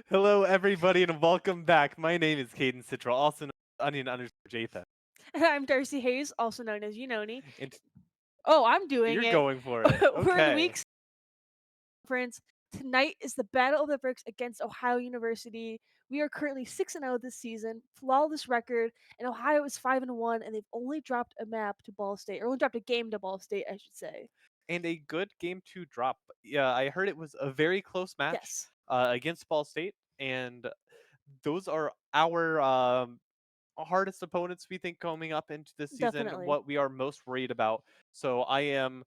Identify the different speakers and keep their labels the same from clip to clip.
Speaker 1: Hello, everybody, and welcome back. My name is Caden Citral, also known as Onion_Jatha.
Speaker 2: I'm Darcy Hayes, also known as Unoni.
Speaker 1: And
Speaker 2: Oh, I'm doing
Speaker 1: you're
Speaker 2: it.
Speaker 1: going for it.
Speaker 2: We're in
Speaker 1: Okay.
Speaker 2: week conference. Tonight is the Battle of the Bricks against Ohio University. We are currently 6-0 this season, flawless record, and Ohio is 5-1, and they've only dropped a map to Ball State, or only dropped a game to Ball State, I should say.
Speaker 1: And a good game to drop. Yeah, I heard it was a very close match
Speaker 2: Yes,
Speaker 1: against Ball State, and those are our hardest opponents, we think, coming up into this season,
Speaker 2: definitely.
Speaker 1: what we are most worried about. So I am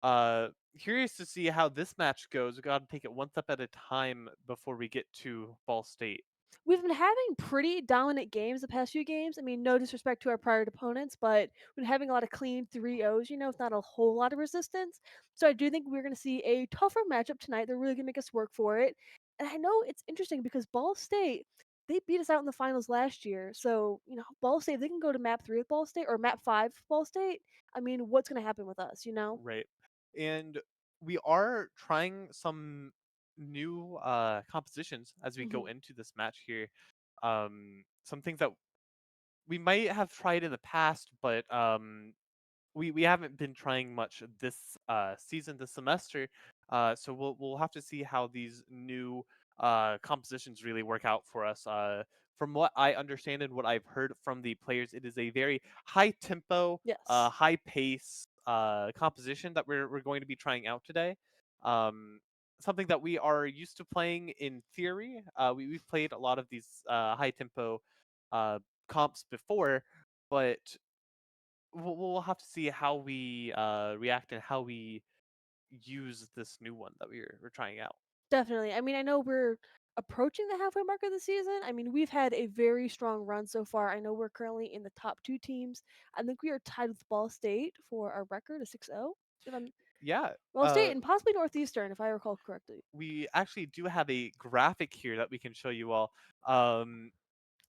Speaker 1: uh, curious to see how this match goes. We got to take it one step at a time before we get to Ball State.
Speaker 2: We've been having pretty dominant games the past few games. I mean, no disrespect to our prior opponents, but we've been having a lot of clean 3-0s, with not a whole lot of resistance. So I do think we're going to see a tougher matchup tonight. They're really going to make us work for it. And I know it's interesting because Ball State, they beat us out in the finals last year. So, Ball State, if they can go to map 3 with Ball State or map 5 with Ball State, I mean, what's going to happen with us?
Speaker 1: Right. And we are trying some new compositions as we go
Speaker 2: Hmm.
Speaker 1: into this match here. Some things that we might have tried in the past, but we haven't been trying much this season, this semester. So we'll have to see how these new compositions really work out for us. From what I understand and what I've heard from the players, it is a very high tempo,
Speaker 2: Yes.
Speaker 1: high pace composition that we're going to be trying out today. Um, Something that we are used to playing in theory. We've played a lot of these high tempo uh, comps before, but we'll have to see how we react and how we use this new one that we're trying out.
Speaker 2: Definitely. I mean, I know we're approaching the halfway mark of the season. I mean, we've had a very strong run so far. I know we're currently in the top two teams. I think we are tied with Ball State for our record of 6-0. If I'm
Speaker 1: Yeah,
Speaker 2: Ball State and possibly Northeastern, if I recall correctly.
Speaker 1: we actually do have a graphic here that we can show you all. Um,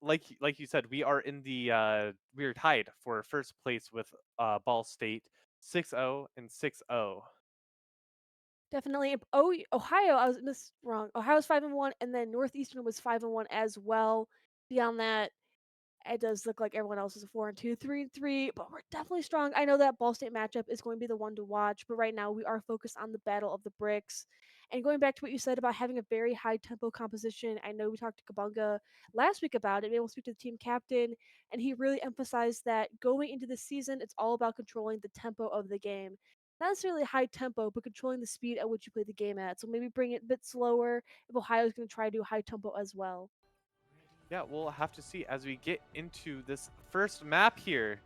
Speaker 1: like you said, we are in the we are tied for first place with Ball State 6-0 and 6-0.
Speaker 2: Definitely. Oh, Ohio, I was wrong. Ohio's 5-1, and then Northeastern was 5-1 as well. Beyond that, it does look like everyone else is a 4-2, 3-3, but we're definitely strong. I know that Ball State matchup is going to be the one to watch, but right now we are focused on the Battle of the Bricks. And going back to what you said about having a very high tempo composition, I know we talked to Kabunga last week about it. Maybe we'll speak to the team captain, and he really emphasized that going into the season, it's all about controlling the tempo of the game. Not necessarily high tempo, but controlling the speed at which you play the game at. So maybe bring it a bit slower if Ohio's going to try to do high tempo as well.
Speaker 1: Yeah, we'll have to see as we get into this first map here,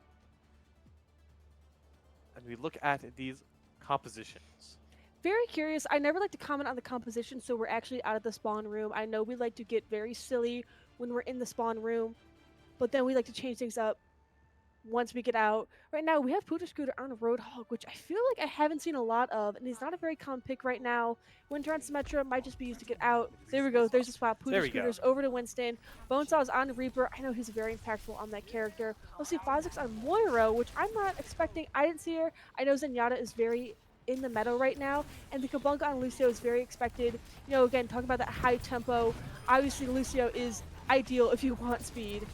Speaker 1: and we look at these compositions.
Speaker 2: Very curious. I never like to comment on the composition, so we're actually out of the spawn room. I know we like to get very silly when we're in the spawn room, but then we like to change things up once we get out. Right now, we have Pooter Scooter on Roadhog, which I feel like I haven't seen a lot of, and he's not a very common pick right now. Winter on Symmetra might just be used to get out. There we go. There's a spot.
Speaker 1: There
Speaker 2: Pooter
Speaker 1: we go.
Speaker 2: Scooter's over to Winston. Bonesaw's on Reaper. I know he's very impactful on that character. We'll see Fozix on Moira, which I'm not expecting. I didn't see her. I know Zenyatta is very in the meta right now, and the Kabunga on Lucio is very expected. Again, talking about that high tempo, obviously Lucio is ideal if you want speed.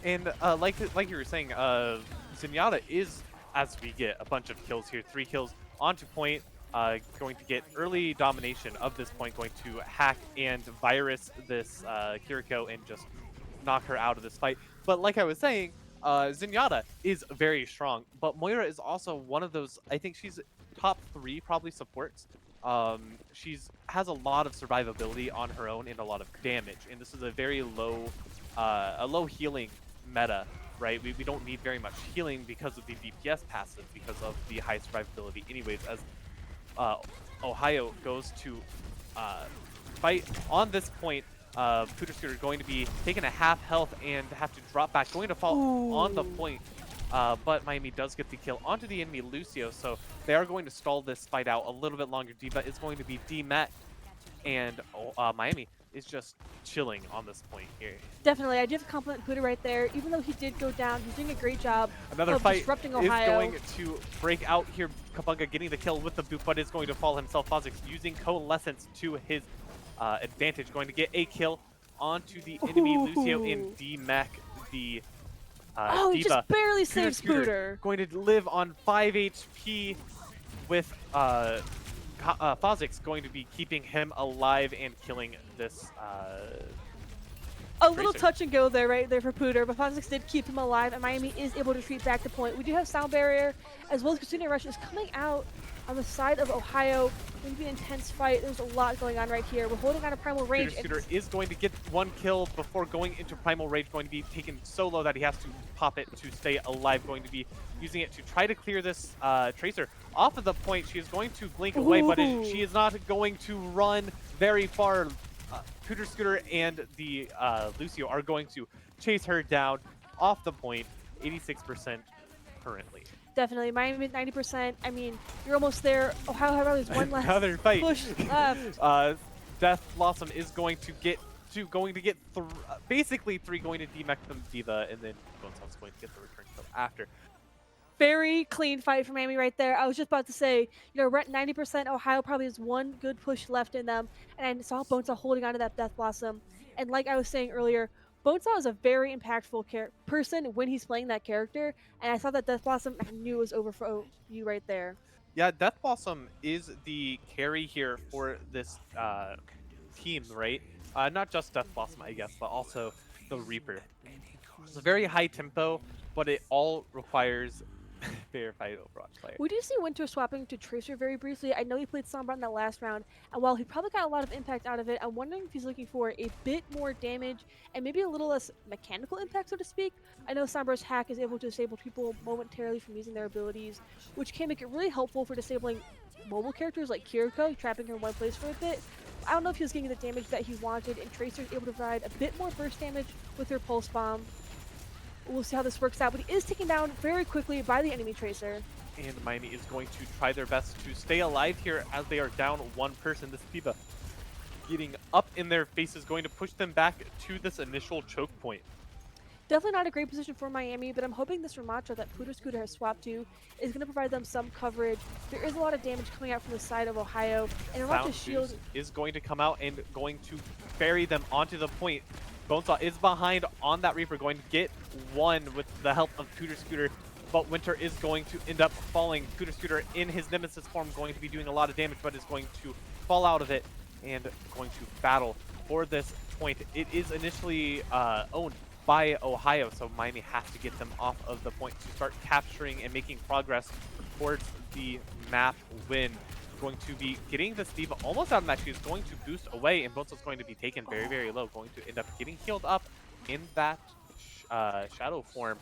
Speaker 1: And like you were saying, Zenyatta is, as we get a bunch of kills here, 3 kills onto point, going to get early domination of this point, going to hack and virus this Kiriko and just knock her out of this fight. But like I was saying, Zenyatta is very strong, but Moira is also one of those, I think she's top 3 probably supports. She's has a lot of survivability on her own and a lot of damage, and this is a very a low healing meta, right? We don't need very much healing because of the DPS passive, because of the high survivability anyways, as uh, Ohio goes to fight on this point. Pooter Scooter going to be taking a half health and have to drop back, going to fall on the
Speaker 2: Ooh.
Speaker 1: point. But Miami does get the kill onto the enemy Lucio, so they are going to stall this fight out a little bit longer. D-Bet is going to be D-Met, and Miami is just chilling on this point here.
Speaker 2: Definitely, I do have to compliment Puda right there. Even though he did go down, he's doing a great job
Speaker 1: Another
Speaker 2: of
Speaker 1: fight
Speaker 2: disrupting
Speaker 1: is
Speaker 2: Ohio.
Speaker 1: going to break out here. Kabunga getting the kill with the boot, but is going to fall himself. Fozix using Coalescence to his advantage, going to get a kill onto the enemy Lucio in
Speaker 2: Ooh.
Speaker 1: D-Mech, the
Speaker 2: Oh, he just
Speaker 1: Diva.
Speaker 2: barely
Speaker 1: Scooter
Speaker 2: saved
Speaker 1: Scooter
Speaker 2: Spooter.
Speaker 1: going to live on 5 HP with Fozix going to be keeping him alive and killing this
Speaker 2: A little
Speaker 1: Tracer.
Speaker 2: touch and go there, right there for Pooter, but Fonzix did keep him alive, and Miami is able to retreat back to point. We do have Sound Barrier, as well as Kasuna Rush is coming out on the side of Ohio. Going to be an intense fight. There's a lot going on right here. We're holding on to Primal Rage.
Speaker 1: Scooter is going to get one kill before going into Primal Rage, going to be taken so low that he has to pop it to stay alive, going to be using it to try to clear this Tracer off of the point. She is going to blink away, but she is not going to run very far. Scooter and the Lucio are going to chase her down off the point, 86% currently.
Speaker 2: Definitely. Miami 90%. I mean, you're almost there. Ohio has one last
Speaker 1: Another fight.
Speaker 2: push left.
Speaker 1: Death Blossom is going to get basically 3 going to D-Mech them Diva, and then Bonesaw going to get the return kill after.
Speaker 2: Very clean fight from Miami right there. I was just about to say, you know, we're at 90%. Ohio probably has one good push left in them. And I saw Bonesaw holding on to that Death Blossom. And like I was saying earlier, Bonesaw is a very impactful person when he's playing that character. And I saw that Death Blossom, I knew it was over for you right there.
Speaker 1: Yeah, Death Blossom is the carry here for this team, right? Not just Death Blossom, I guess, but also the Reaper. It's a very high tempo, but it all requires verified Overwatch player.
Speaker 2: We do see Winter swapping to Tracer very briefly. I know he played Sombra in that last round, and while he probably got a lot of impact out of it, I'm wondering if he's looking for a bit more damage and maybe a little less mechanical impact, so to speak. I know Sombra's hack is able to disable people momentarily from using their abilities, which can make it really helpful for disabling mobile characters like Kiriko, trapping her in one place for a bit. I don't know if he was getting the damage that he wanted, and Tracer is able to provide a bit more burst damage with her Pulse Bomb. We'll see how this works out, but he is taken down very quickly by the enemy Tracer.
Speaker 1: And Miami is going to try their best to stay alive here as they are down one person. This Diva getting up in their face is going to push them back to this initial choke point.
Speaker 2: Definitely not a great position for Miami, but I'm hoping this Ramacho that Pooter Scooter has swapped to is going to provide them some coverage. There is a lot of damage coming out from the side of Ohio, and Ramacho's shield
Speaker 1: is going to come out and going to ferry them onto the point. Bonesaw is behind on that Reaper, going to get one with the help of Pooter Scooter, but Winter is going to end up falling. Pooter Scooter in his Nemesis form going to be doing a lot of damage, but is going to fall out of it and going to battle for this point. It is initially owned by Ohio, so Miami has to get them off of the point to start capturing and making progress towards the map win. Going to be getting this Diva almost out of the match. She's going to boost away, and Bonesaw's going to be taken very, very low. Going to end up getting healed up in that shadow form.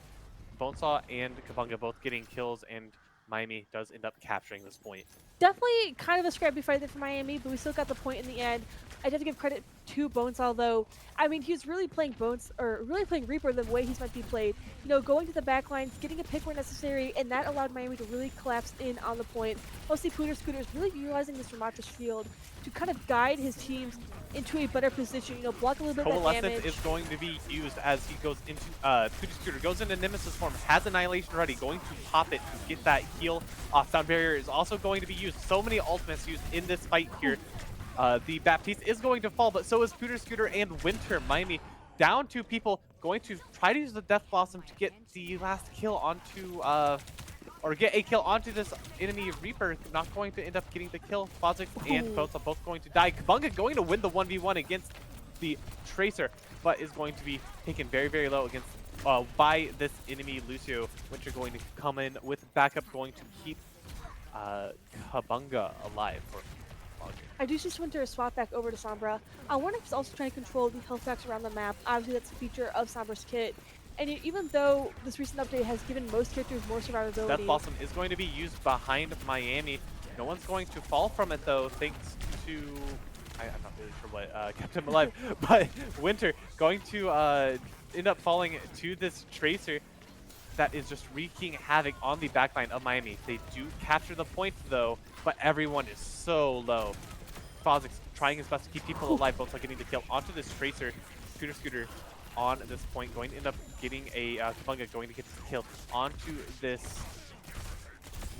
Speaker 1: Bonesaw and Kabunga both getting kills, and Miami does end up capturing this point.
Speaker 2: definitely kind of a scrappy fight there for Miami, but we still got the point in the end. I have to give credit to Bonesaw though. I mean, he's really playing really playing Reaper the way he's meant to be played. You know, going to the back lines, getting a pick where necessary, and that allowed Miami to really collapse in on the point. Mostly Pooter Scooter is really utilizing this Ramacho's shield to kind of guide his teams into a better position. You know, block a little bit of that damage.
Speaker 1: Coalescence is going to be used as he goes into Pooter Scooter goes into Nemesis form, has Annihilation ready, going to pop it to get that heal off. Sound Barrier is also going to be used. So many ultimates used in this fight here. The Baptiste is going to fall, but so is Pooter Scooter and Winter. Miami down 2 people, going to try to use the Death Blossom to get the last kill onto, or get a kill onto this enemy Reaper. Not going to end up getting the kill. Fozix and Bones are both going to die. Kabunga going to win the 1v1 against the Tracer, but is going to be taken very, very low against by this enemy Lucio. Winter going to come in with backup, going to keep Kabunga alive for
Speaker 2: I do see Winter swap back over to Sombra. I wonder if he's also trying to control the health packs around the map. Obviously, that's a feature of Sombra's kit. And even though this recent update has given most characters more survivability...
Speaker 1: Death Blossom is going to be used behind Miami. No one's going to fall from it, though, thanks to... I'm not really sure what kept him alive, but Winter going to end up falling to this Tracer that is just wreaking havoc on the backline of Miami. They do capture the point, though, but everyone is so low. Fozix trying his best to keep people alive, both getting the kill onto this Tracer. Pooter Scooter on this point, going to end up getting a Kabunga, going to get the kill onto this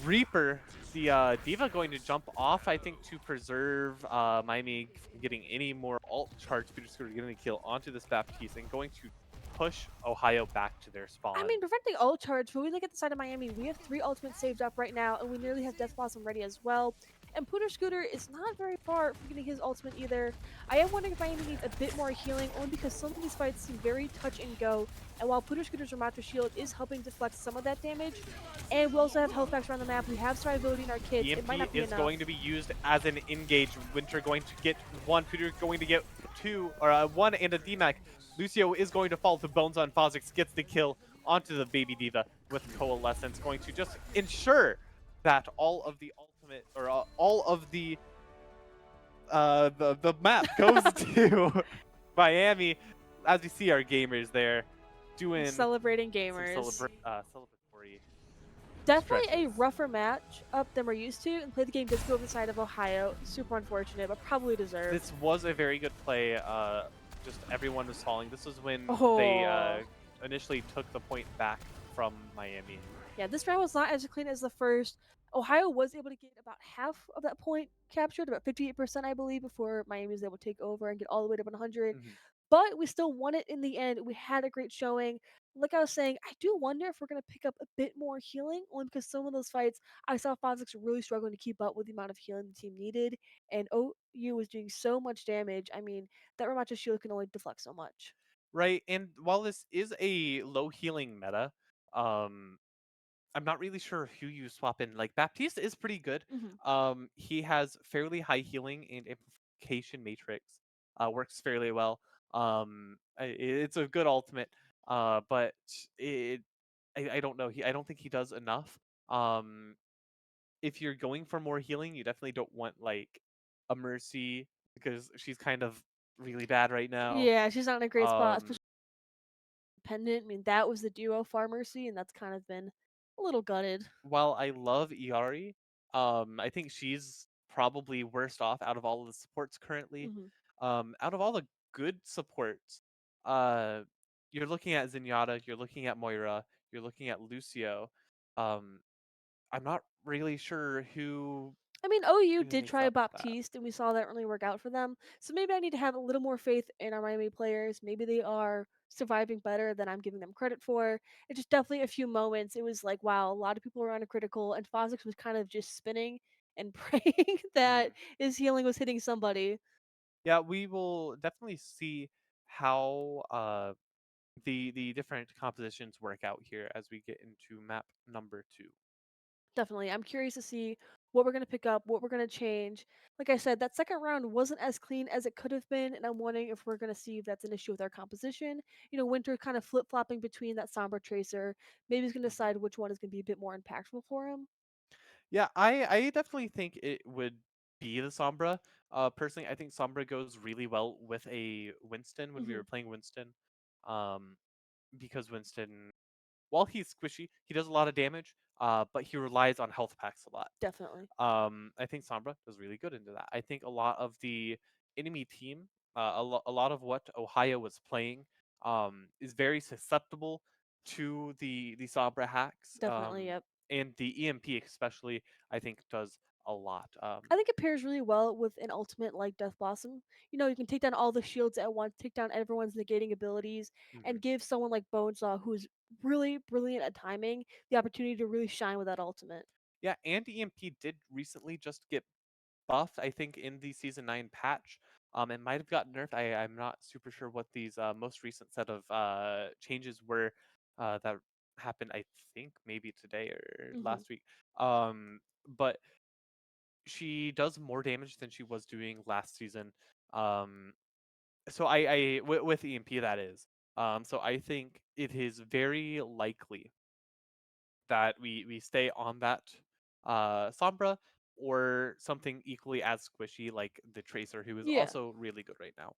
Speaker 1: Reaper, the Diva going to jump off, I think, to preserve Miami from getting any more alt charge. Peter Scooter getting a kill onto this Baptiste and going to push Ohio back to their
Speaker 2: I
Speaker 1: spawn.
Speaker 2: mean, preventing ult charge, when we look at the side of Miami, we have 3 ultimates saved up right now, and we nearly have Death Blossom ready as well. And Pooter Scooter is not very far from getting his ultimate either. I am wondering if Miami needs a bit more healing, only because some of these fights seem very touch and go. And while Pooter Scooter's Ramatra shield is helping deflect some of that damage, and we also have health packs around the map, we have survivability in our kits, it might
Speaker 1: EMP
Speaker 2: not be
Speaker 1: is
Speaker 2: enough.
Speaker 1: going to be used as an engage. Winter going to get one. Peter going to get two, or one and a DMAC. Lucio is going to fall to Bones on Fozix, gets the kill onto the Baby Diva with Coalescence, going to just ensure that all of the ultimate, or all of the map goes to Miami, as we see our gamers there doing
Speaker 2: Celebrating
Speaker 1: some
Speaker 2: gamers.
Speaker 1: celebratory
Speaker 2: Definitely a
Speaker 1: stretches.
Speaker 2: rougher match up than we're used to, and play the game does go over the side of Ohio. Super unfortunate, but probably deserved.
Speaker 1: This was a very good play. Just everyone was falling. This was when they
Speaker 2: Oh.
Speaker 1: initially took the point back from Miami.
Speaker 2: Yeah, this round was not as clean as the first. Ohio was able to get about half of that point captured, about 58%, I believe, before Miami was able to take over and get all the way to 100.
Speaker 1: Mhm.
Speaker 2: But we still won it in the end. We had a great showing. Like I was saying, I do wonder if we're going to pick up a bit more healing, only because some of those fights, I saw Fozix really struggling to keep up with the amount of healing the team needed. And OU was doing so much damage. I mean, that Ramacha shield can only deflect so much.
Speaker 1: Right, and while this is a low healing meta, um, I'm not really sure who you swap in. Like Baptiste is pretty good.
Speaker 2: Hmm.
Speaker 1: He has fairly high healing and amplification matrix. Works fairly well. It's a good ultimate. But it, I don't know. I don't think he does enough. Um, if you're going for more healing, you definitely don't want like a Mercy because she's kind of really bad right now.
Speaker 2: Yeah, she's not in a great spot,
Speaker 1: Um,
Speaker 2: especially dependent. I mean, that was the duo Pharmacy, and that's kind of been a little gutted.
Speaker 1: while I love Iari, I think she's probably worst off out of all of the supports currently.
Speaker 2: Hmm.
Speaker 1: Out of all the good supports, uh, you're looking at Zenyatta, you're looking at Moira, you're looking at Lucio. Um, I'm not really sure who
Speaker 2: I mean, OU
Speaker 1: who
Speaker 2: did
Speaker 1: makes
Speaker 2: try
Speaker 1: up that.
Speaker 2: Baptiste, and we saw that really work out for them. So maybe I need to have a little more faith in our Miami players. Maybe they are surviving better than I'm giving them credit for. It's just definitely a few moments. It was like, wow, a lot of people were on a critical, and Fozix was kind of just spinning and praying that
Speaker 1: Mhm.
Speaker 2: his healing was hitting somebody.
Speaker 1: Yeah, we will definitely see how the different compositions work out here as we get into map number 2.
Speaker 2: Definitely. I'm curious to see what we're going to pick up, what we're going to change. Like I said, that second round wasn't as clean as it could have been, and I'm wondering if we're going to see if that's an issue with our composition. You know, Winter kind of flip flopping between that Sombra Tracer. Maybe he's going to
Speaker 1: Mhm.
Speaker 2: decide which one is going to be a bit more impactful for him.
Speaker 1: Yeah, I definitely think it would be the Sombra. Personally, I think Sombra goes really well with a Winston when we
Speaker 2: Hmm.
Speaker 1: were playing Winston, um, because Winston, while he's squishy, he does a lot of damage. But he relies on health packs a lot.
Speaker 2: Definitely.
Speaker 1: I think Sombra does really good into that. I think a lot of the enemy team, a lot of what Ohio was playing, is very susceptible to the Sombra hacks.
Speaker 2: Definitely. Yep.
Speaker 1: And the EMP especially, I think, does a lot.
Speaker 2: I think it pairs really well with an ultimate like Death Blossom. You know, you can take down all the shields at once, take down everyone's negating abilities,
Speaker 1: Mhm.
Speaker 2: and give someone like Bonesaw, who's really brilliant at timing, the opportunity to really shine with that ultimate.
Speaker 1: Yeah, and EMP did recently just get buffed, I think, in the Season 9 patch. It might have gotten nerfed. I'm not super sure what these most recent set of changes were that happened, I think, maybe today or
Speaker 2: Hmm.
Speaker 1: last week. But she does more damage than she was doing last season. Um, so with EMP, that is. So I think it is very likely that we stay on that Sombra or something equally as squishy like the Tracer, who is
Speaker 2: Yeah.
Speaker 1: also really good right now.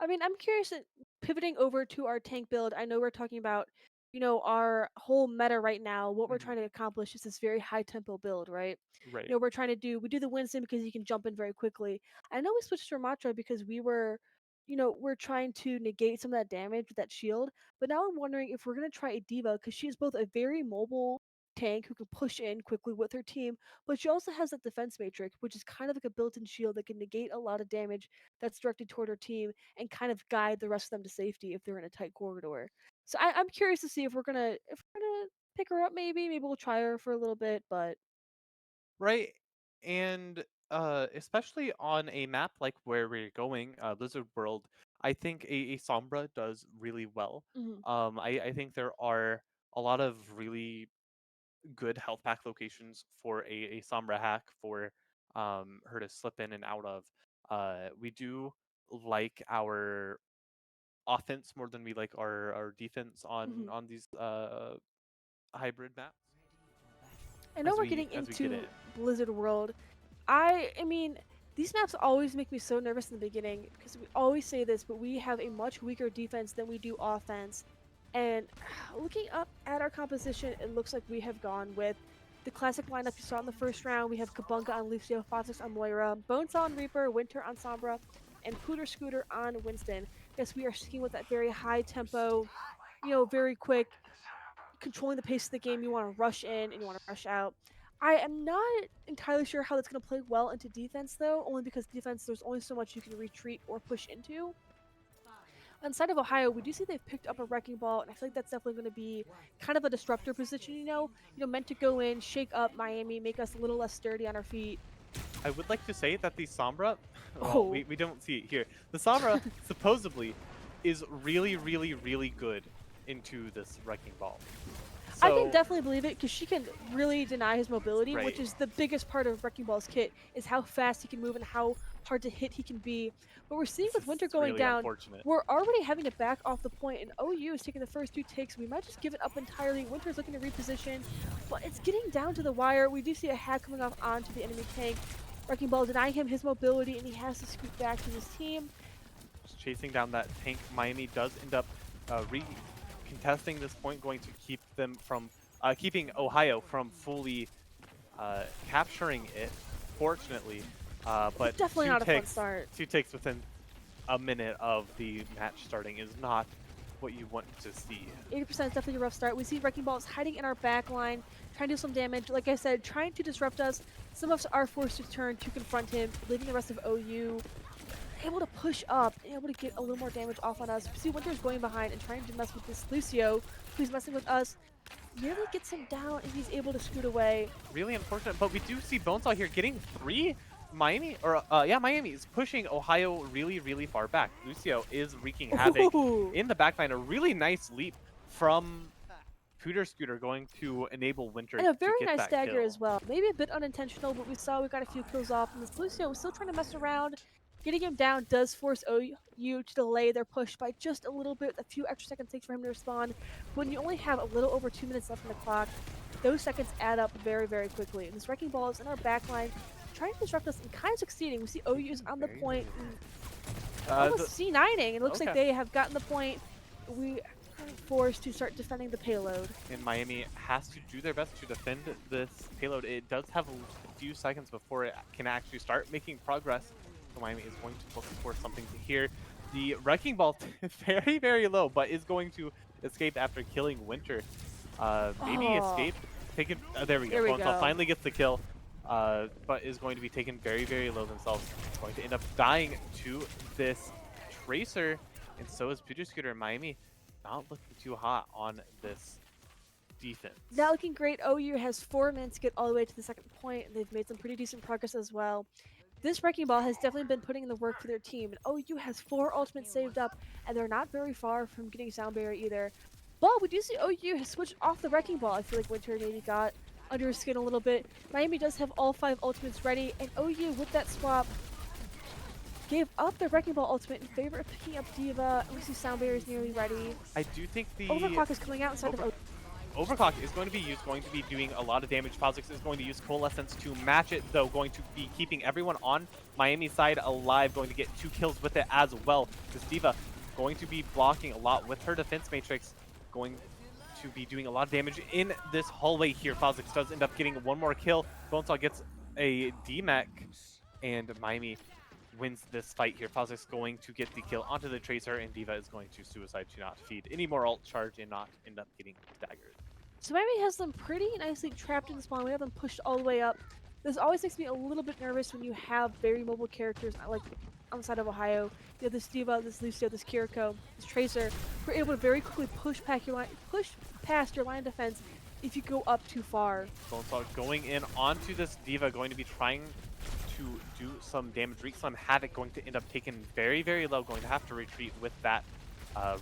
Speaker 2: I mean, I'm curious, pivoting over to our tank build, I know we're talking about, you know, our whole meta right now. What we're
Speaker 1: Hmm.
Speaker 2: trying to accomplish is this very high tempo build, right?
Speaker 1: Right.
Speaker 2: You know, we're trying to do, we do the Winston because you can jump in very quickly. I know we switched to Ramatra because we were, you know, we're trying to negate some of that damage with that shield. But now I'm wondering if we're going to try a Diva because she is both a very mobile tank who can push in quickly with her team, but she also has that defense matrix, which is kind of like a built-in shield that can negate a lot of damage that's directed toward her team and kind of guide the rest of them to safety if they're in a tight corridor. So I'm curious to see if we're gonna pick her up. Maybe we'll try her for a little bit, but
Speaker 1: Right. And especially on a map like where we're going, Lizard World, I think a Sombra does really well.
Speaker 2: mhm,
Speaker 1: I think there are a lot of really good health pack locations for a Sombra hack for her to slip in and out of. We do like our offense more than we like our defense
Speaker 2: mhm.
Speaker 1: on these hybrid maps
Speaker 2: I know we're getting
Speaker 1: as we get
Speaker 2: into
Speaker 1: in.
Speaker 2: Blizzard World. I mean, these maps always make me so nervous in the beginning because we always say this, but we have a much weaker defense than we do offense. And looking up at our composition, it looks like we have gone with the classic lineup you saw in the first round. We have Kabunga on Lucio, Foxix on Moira, Bonesaw on Reaper, Winter on Sombra, and Pooter Scooter on Winston. Yes, we are sticking with that very high tempo, very quick, controlling the pace of the game. You want to rush in and you want to rush out. I am not entirely sure how that's going to play well into defense, though, only because defense, there's only so much you can retreat or push into. On the side of Ohio, we do see they've picked up a wrecking ball, and I feel like that's definitely going to be kind of a disruptor position, meant to go in, shake up Miami, make us a little less sturdy on our feet.
Speaker 1: I would like to say that the Sombra, well,
Speaker 2: Oh,
Speaker 1: we don't see it here. The Sombra supposedly is really, really, really good into this wrecking ball.
Speaker 2: I can
Speaker 1: So,
Speaker 2: definitely believe it because she can really deny his mobility, which
Speaker 1: right,
Speaker 2: is the biggest part of Wrecking Ball's kit, is how fast he can move and how hard to hit he can be. But we're seeing
Speaker 1: this
Speaker 2: with
Speaker 1: is
Speaker 2: Winter going
Speaker 1: really
Speaker 2: down,
Speaker 1: unfortunate.
Speaker 2: we're already having to back off the point, and OU is taking the first two takes. We might just give it up entirely. Winter's looking to reposition, but it's getting down to the wire. We do see a hack coming off onto the enemy tank. Wrecking Ball denying him his mobility, and he has to scoot back to his team.
Speaker 1: Just chasing down that tank. Miami does end up contesting this point, going to keep them from keeping Ohio from fully capturing it. Fortunately,
Speaker 2: It's
Speaker 1: but
Speaker 2: definitely not a fun start.
Speaker 1: 2 ticks within a minute of the match starting is not what you want to see.
Speaker 2: 80% is definitely a rough start. We see Wrecking Balls hiding in our back line, trying to do some damage. Like I said, trying to disrupt us. Some of us are forced to turn to confront him, leaving the rest of OU able to push up, able to get a little more damage off on us. We see Winter's going behind and trying to mess with this Lucio, who's messing with us. Nearly gets him down, and he's able to scoot away.
Speaker 1: Really unfortunate, but we do see Bonesaw here getting 3. Miami, or yeah, Miami is pushing Ohio really, really far back. Lucio is wreaking havoc
Speaker 2: Ooh.
Speaker 1: in the backline. A really nice leap from Pooter Scooter going to enable Winter
Speaker 2: And a
Speaker 1: to
Speaker 2: very
Speaker 1: get
Speaker 2: nice
Speaker 1: that
Speaker 2: stagger
Speaker 1: kill.
Speaker 2: as well. Maybe a bit unintentional, but we saw we got a few kills off. And this Lucio was still trying to mess around. Getting him down does force OU to delay their push by just a little bit. A few extra seconds takes for him to respond. When you only have a little over 2 minutes left on the clock, those seconds add up very, very quickly. And this Wrecking Ball is in our backline, trying to disrupt us and kind of succeeding. We see OU's on the
Speaker 1: Very,
Speaker 2: point,
Speaker 1: very
Speaker 2: and
Speaker 1: the,
Speaker 2: almost C9ing. It looks like
Speaker 1: okay.
Speaker 2: they have gotten the point. We are forced to start defending the payload.
Speaker 1: And Miami has to do their best to defend this payload. It does have a few seconds before it can actually start making progress. So Miami is going to look for something to here. The Wrecking Ball very, very low, but is going to escape after killing Winter. Maybe
Speaker 2: Oh,
Speaker 1: escape. Take it. There we go.
Speaker 2: there we
Speaker 1: Bonesaw
Speaker 2: go.
Speaker 1: finally gets the kill, but is going to be taken very, very low themselves. Going to end up dying to this Tracer, and so is Pooter Scooter. Miami not looking too hot on this defense.
Speaker 2: Not looking great. OU has 4 minutes to get all the way to the second point, and they've made some pretty decent progress as well. This Wrecking Ball has definitely been putting in the work for their team, and OU has 4 ultimates saved up, and they're not very far from getting Sound Barrier either. But we do see OU has switched off the Wrecking Ball. I feel like Winter maybe got under his skin a little bit. Miami does have all 5 ultimates ready, and OU with that swap gave up their Wrecking Ball ultimate in favor of picking up Diva. We see Sound Barrier is nearly ready.
Speaker 1: I do think the
Speaker 2: Overclock is coming out inside of OU.
Speaker 1: Overclock is going to be doing a lot of damage. Phosix is going to use Coalescence to match it, though, going to be keeping everyone on Miami's side alive, going to get 2 kills with it as well. This Diva going to be blocking a lot with her defense matrix, going to be doing a lot of damage in this hallway here. Phosix does end up getting 1 more kill. Bonesaw gets a DMAC, and Miami wins this fight here. Phosix going to get the kill onto the Tracer, and Diva is going to suicide to not feed any more ult charge and not end up getting staggered.
Speaker 2: So Miami has them pretty nicely trapped in the spawn. We have them pushed all the way up. This always makes me a little bit nervous when you have very mobile characters like on the side of Ohio. You have this Diva, this Lucio, this Kiriko, this Tracer, who are able to very quickly push past your line of defense if you go up too far.
Speaker 1: Bonesaw going in onto this Diva, going to be trying to do some damage, wreak some havoc, going to end up taken very, very low, going to have to retreat with that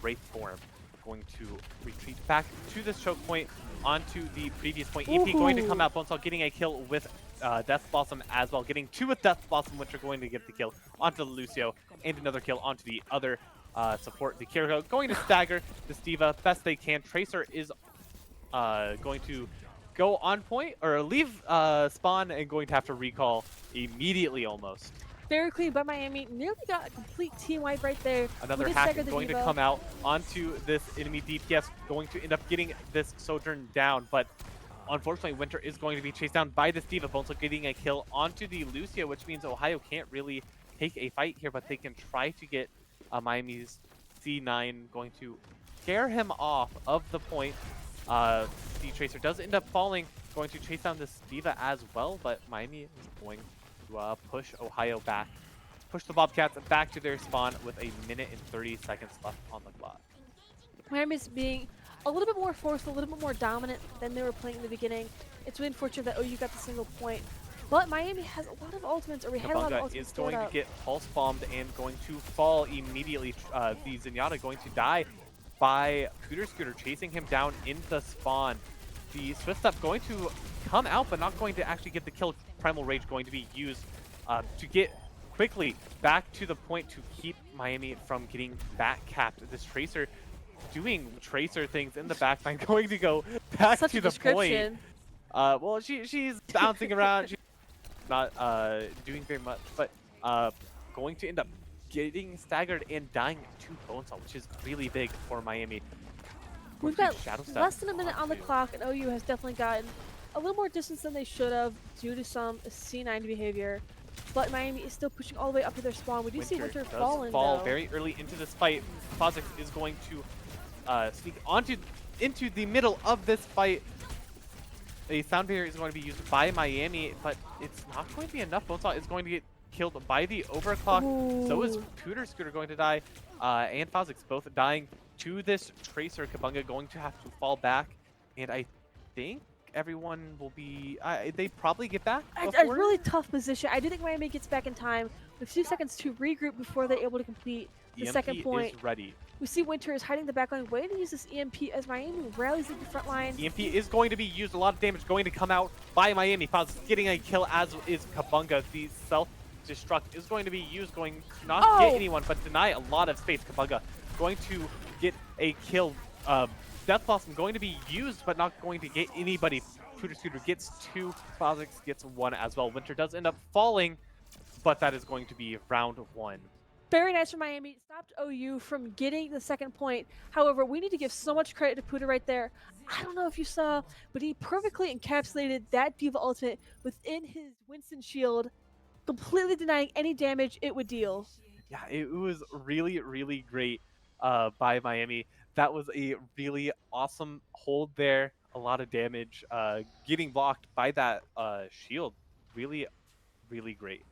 Speaker 1: Wraith form. Going to retreat back to this choke point onto the previous point. EP going to come out, Bonesaw getting a kill with Death Blossom as well, getting two with Death Blossom, which are going to get the kill onto the Lucio, and another kill onto the other support, the Kiriko. Going to stagger this Diva best they can. Tracer is going to go on point, or leave spawn, and going to have to recall immediately almost.
Speaker 2: Very clean by Miami. Nearly got a complete team wipe right there.
Speaker 1: Another hack going to come out onto this enemy DPS, going to end up getting this Sojourn down, but unfortunately Winter is going to be chased down by this Diva. Bonesaw getting a kill onto the Lucio, which means Ohio can't really take a fight here, but they can try to get Miami's C9 going to scare him off of the point. The Tracer does end up falling, going to chase down this Diva as well, but Miami is going to push Ohio back. Push the Bobcats back to their spawn with a minute and 30 seconds left on the clock.
Speaker 2: Miami's being a little bit more forceful, a little bit more dominant than they were playing in the beginning. It's really unfortunate that OU got the single point. But Miami has a lot of ultimates, or we had a lot of ultimates.
Speaker 1: Is going to get pulse bombed and going to fall immediately. The Zenyatta going to die by Pooter Scooter, chasing him down in the spawn. The Swift Step going to come out, but not going to actually get the kill. Primal Rage going to be used to get quickly back to the point to keep Miami from getting back capped. This Tracer doing Tracer things in the backline, going to go back to the point. Well, she's bouncing around. She's not doing very much, but going to end up getting staggered and dying to Bonesaw, which is really big for Miami.
Speaker 2: We've got less than a minute on the clock, and OU has definitely gotten a little more distance than they should have due to some C9 behavior. But Miami is still pushing all the way up to their spawn. We do see Winter falling,
Speaker 1: fall very early into this fight. Kha'Zix is going to sneak into the middle of this fight. A sound barrier is going to be used by Miami, but it's not going to be enough. Bonesaw is going to get killed by the overclock.
Speaker 2: Ooh.
Speaker 1: So is Pooter Scooter going to die, and Kha'Zix both dying to this Tracer. Kabunga going to have to fall back, and I think everyone will be, they probably get back
Speaker 2: a really tough position. I do think Miami gets back in time with 2 seconds to regroup before they're able to complete the second point.
Speaker 1: Is ready.
Speaker 2: We see Winter is hiding the back line, waiting to use this EMP as Miami rallies at the front line.
Speaker 1: EMP is going to be used. A lot of damage going to come out by Miami. Kha'Zix getting a kill, as is Kabunga. The self-destruct is going to be used, going to not get anyone, but deny a lot of space. Kabunga going to get a kill. Death Blossom going to be used, but not going to get anybody. Pooter Scooter gets 2, Kha'Zix gets 1 as well. Winter does end up falling, but that is going to be round 1.
Speaker 2: Very nice from Miami. Stopped OU from getting the second point. However, we need to give so much credit to Pooter right there. I don't know if you saw, but he perfectly encapsulated that Diva ultimate within his Winston shield, completely denying any damage it would deal.
Speaker 1: Yeah, it was really, really great by Miami. That was a really awesome hold there. A lot of damage. Getting blocked by that shield. Really, really great.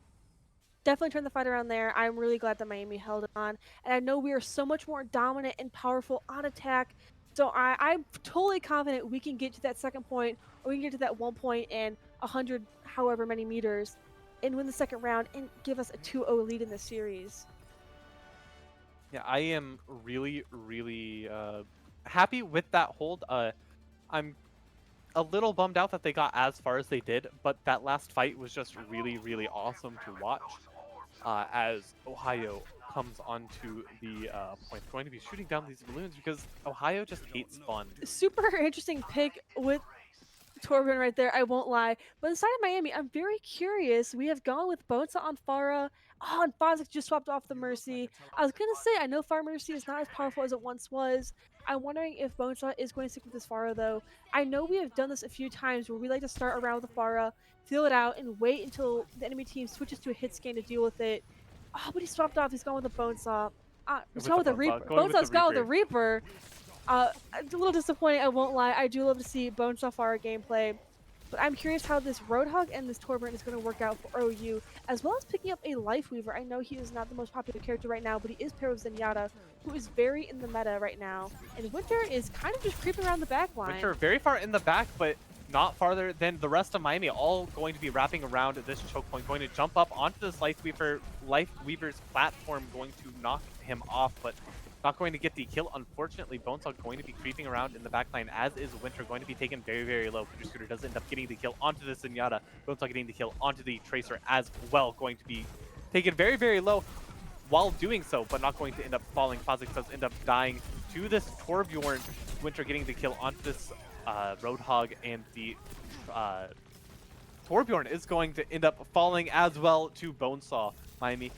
Speaker 2: Definitely turned the fight around there. I'm really glad that Miami held it on. And I know we are so much more dominant and powerful on attack. So I'm totally confident we can get to that second point, or we can get to that 1 point and 100 however many meters and win the second round and give us a 2-0 lead in the series.
Speaker 1: Yeah, I am really, really happy with that hold. I'm a little bummed out that they got as far as they did, but that last fight was just really, really awesome to watch. As Ohio comes onto the point, going to be shooting down these balloons because Ohio just hates fun.
Speaker 2: Super interesting pick with Torben right there, I won't lie. But inside of Miami, I'm very curious. We have gone with Bonesaw on Pharah. Oh, and Kha'Zix just swapped off the Mercy. I was going to say, I know Pharah Mercy is not as powerful as it once was. I'm wondering if Bonesaw is going to stick with this Pharah, though. I know we have done this a few times where we like to start around with the Pharah, feel it out, and wait until the enemy team switches to a hit scan to deal with it. Oh, but he swapped off. He's gone with the Bonesaw. He's gone with the Reaper. Bonsaw's gone with the Reaper. It's a little disappointing, I won't lie. I do love to see Bonesaw Far gameplay, but I'm curious how this Roadhog and this Torbjorn is going to work out for OU, as well as picking up a Lifeweaver. I know he is not the most popular character right now, but he is paired with Zenyatta, who is very in the meta right now. And Winter is kind of just creeping around the back line.
Speaker 1: Winter very far in the back, but not farther than the rest of Miami, all going to be wrapping around this choke point, going to jump up onto this Lifeweaver's platform, going to knock him off, but not going to get the kill. Unfortunately, Bonesaw going to be creeping around in the backline, as is Winter, going to be taken very, very low. Future Scooter does end up getting the kill onto the Zenyatta. Bonesaw getting the kill onto the Tracer as well, going to be taken very, very low while doing so, but not going to end up falling. Fazix does end up dying to this Torbjorn. Winter getting the kill onto this Roadhog, and the Torbjorn is going to end up falling as well to Bonesaw. Miami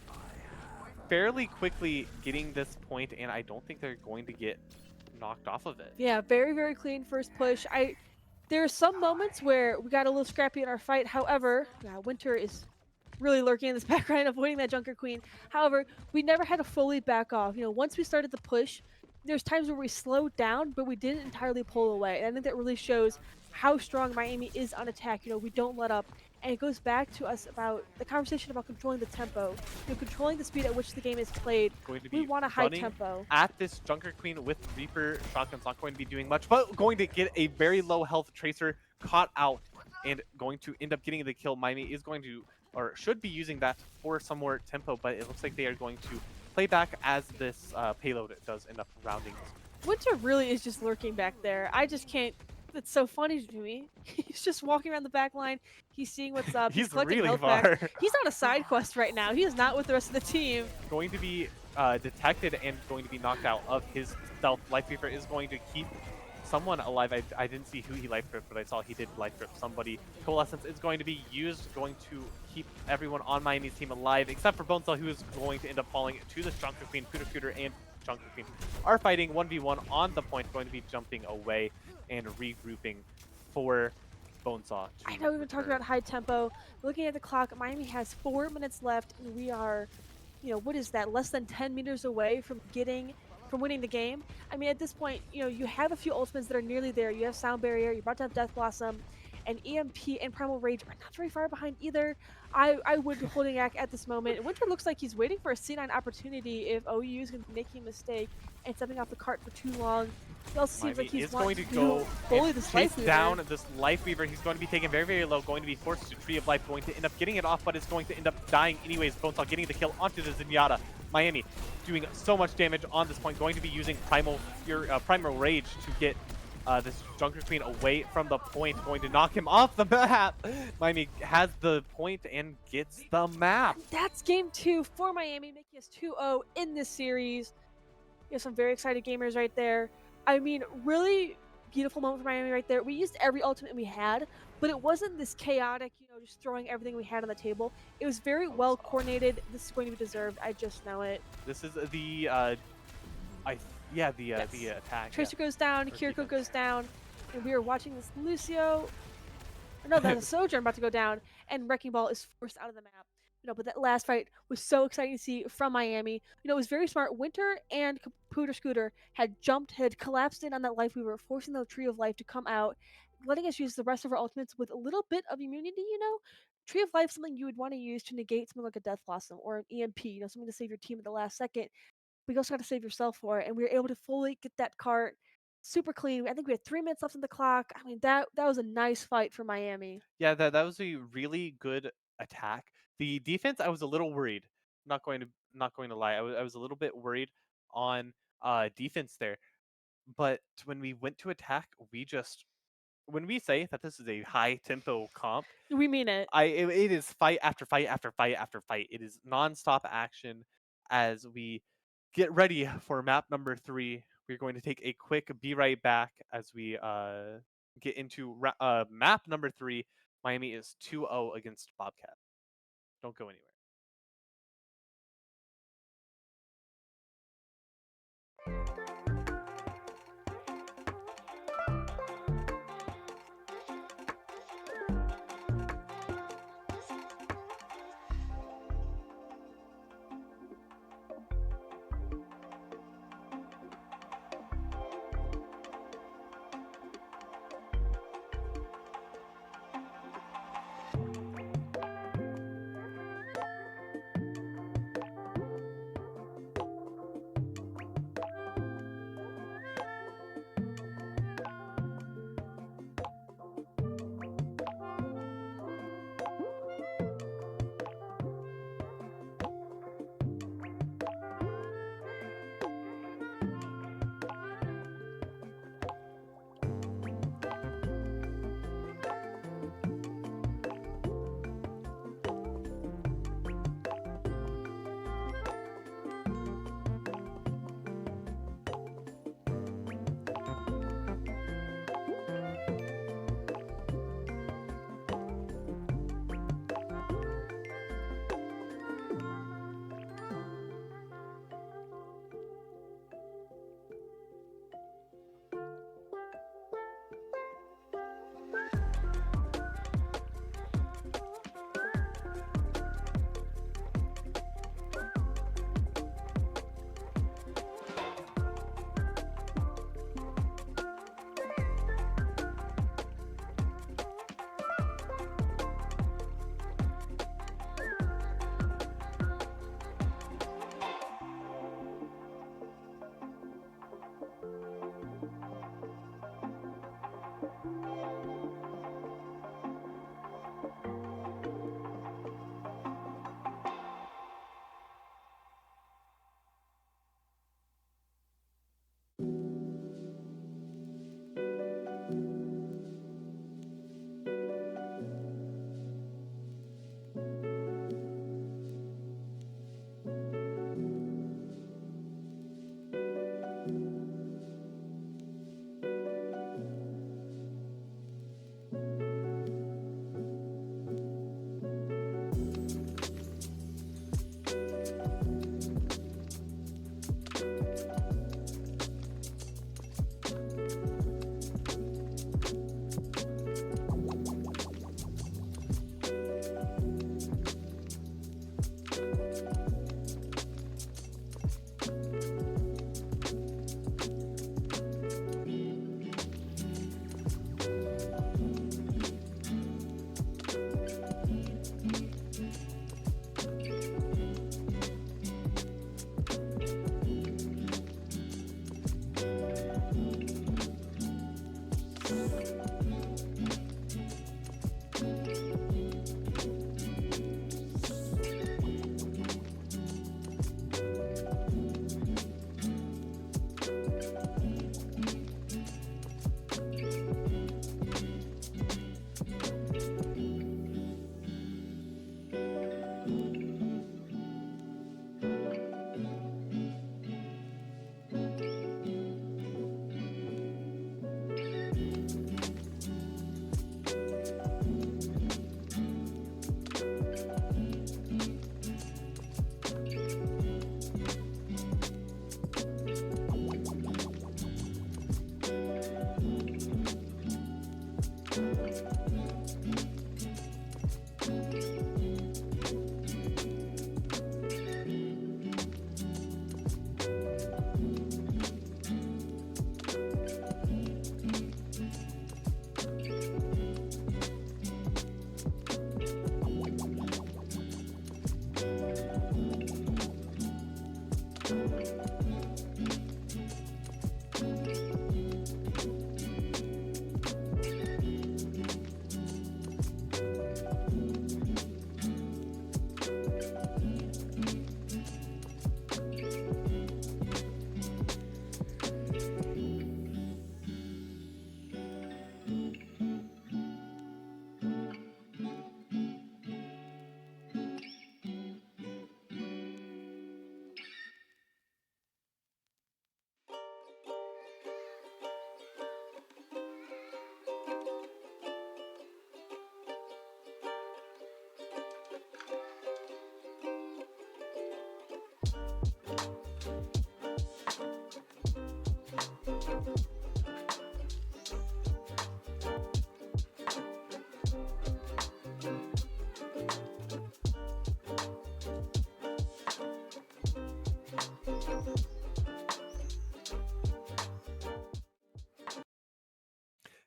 Speaker 1: fairly quickly getting this point, and I don't think they're going to get knocked off of it.
Speaker 2: Yeah, very, very clean first push. There are some moments where we got a little scrappy in our fight. However, Winter is really lurking in this background, avoiding that Junker Queen. However, we never had to fully back off. Once we started the push, there's times where we slowed down, but we didn't entirely pull away. And I think that really shows how strong Miami is on attack. We don't let up. And it goes back to us about the conversation about controlling the tempo, controlling the speed at which the game is played.
Speaker 1: Going to
Speaker 2: We
Speaker 1: be
Speaker 2: want a high
Speaker 1: running
Speaker 2: tempo.
Speaker 1: at this Junker Queen with Reaper Shotgun's not going to be doing much, but going to get a very low health Tracer caught out and going to end up getting the kill. Miami is going to, or should be, using that for some more tempo, but it looks like they are going to play back as this payload does end up rounding.
Speaker 2: Winter really is just lurking back there. I just can't. It's so funny to me. He's just walking around the back line. He's seeing what's up.
Speaker 1: He's
Speaker 2: collecting
Speaker 1: really
Speaker 2: health
Speaker 1: far.
Speaker 2: packs. He's on a side quest right now. He is not with the rest of the team.
Speaker 1: Going to be detected and going to be knocked out of his stealth. Lifeweaver is going to keep someone alive. I didn't see who he life gripped, but I saw he did life grip somebody. Coalescence is going to be used, going to keep everyone on Miami's team alive, except for Bonesaw, who is going to end up falling to this Junker Queen. Future Scooter and Junker Queen are fighting 1v1 on the point, going to be jumping away and regrouping for Bonesaw.
Speaker 2: I know we've been talking about high tempo. Looking at the clock, Miami has 4 minutes left, and we are, what is that? Less than 10 meters away from winning the game. I mean, at this point, you have a few ultimates that are nearly there. You have Sound Barrier, you're about to have Death Blossom, and EMP and Primal Rage are not very far behind either. I would be holding back at this moment. Winter looks like he's waiting for a C9 opportunity if OU is going to be making a mistake and stepping off the cart for too long. It also seems like he's
Speaker 1: going to go
Speaker 2: bully
Speaker 1: and
Speaker 2: this
Speaker 1: chase
Speaker 2: Lifeweaver.
Speaker 1: down this Lifeweaver. He's going to be taken very, very low, going to be forced to Tree of Life, going to end up getting it off, but it's going to end up dying anyways. Bonesaw getting the kill onto the Zenyatta. Miami doing so much damage on this point, going to be using Primal Rage to get this Junker Queen away from the point, going to knock him off the map. Miami has the point and gets the map.
Speaker 2: That's game 2 for Miami, making us 2-0 in this series. You have some very excited gamers right there. I mean, really beautiful moment for Miami right there. We used every ultimate we had, but it wasn't this chaotic, just throwing everything we had on the table. It was very well coordinated. This is going to be deserved. I just know it.
Speaker 1: This is the the attack.
Speaker 2: Tracer goes down, Kiriko goes down, and we are watching this Lucio. No, that's a Sojourn about to go down, and Wrecking Ball is forced out of the map. But that last fight was so exciting to see from Miami. It was very smart. Winter and Future Scooter had collapsed in on that Lifeweaver, forcing the Tree of Life to come out, letting us use the rest of our ultimates with a little bit of immunity. Tree of Life, something you would want to use to negate something like a Death Blossom or an EMP, something to save your team at the last second. But you also got to save yourself for it, and we were able to fully get that cart super clean. I think we had 3 minutes left on the clock. I mean, that was a nice fight for Miami.
Speaker 1: Yeah, that was a really good attack. The defense, I was a little worried. Not going to lie, I was a little bit worried on defense there. But when we went to attack, when we say that this is a high tempo comp,
Speaker 2: We mean it.
Speaker 1: it is fight after fight after fight after fight. It is nonstop action as we get ready for map number 3. We're going to take a quick be right back as we get into map number 3. Miami is 2-0 against Bobcat. Don't go anywhere.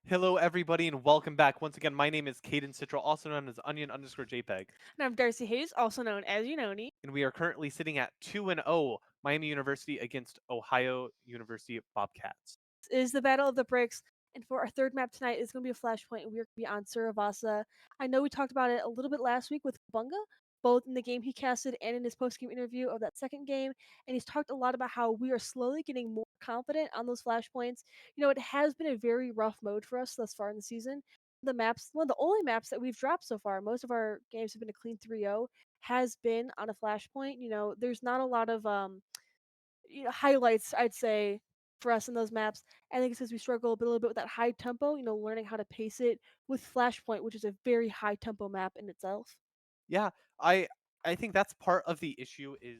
Speaker 1: Hello, everybody, and welcome back. Once again, my name is Caden Citro, also known as Onion_JPEG,
Speaker 2: And I'm Darcy Hayes, also known as Unoni.
Speaker 1: and we are currently sitting at 2-0 Miami University against Ohio University Bobcats.
Speaker 2: This is the Battle of the Bricks, and for our third map tonight is going to be a flashpoint, and we're going to be on Suravasa. I know we talked about it a little bit last week with Bunga, both in the game he casted and in his post-game interview of that second game, and he's talked a lot about how we are slowly getting more confident on those flashpoints. You know, it has been a very rough mode for us thus far in the season. The maps, one of the only maps that we've dropped so far, most of our games have been a clean 3-0, has been on a flashpoint. You know, there's not a lot of highlights, I'd say, for us in those maps. I think it's because we struggle a little bit with that high tempo, you know, learning how to pace it with Flashpoint, which is a very high tempo map in itself.
Speaker 1: Yeah, I think that's part of the issue is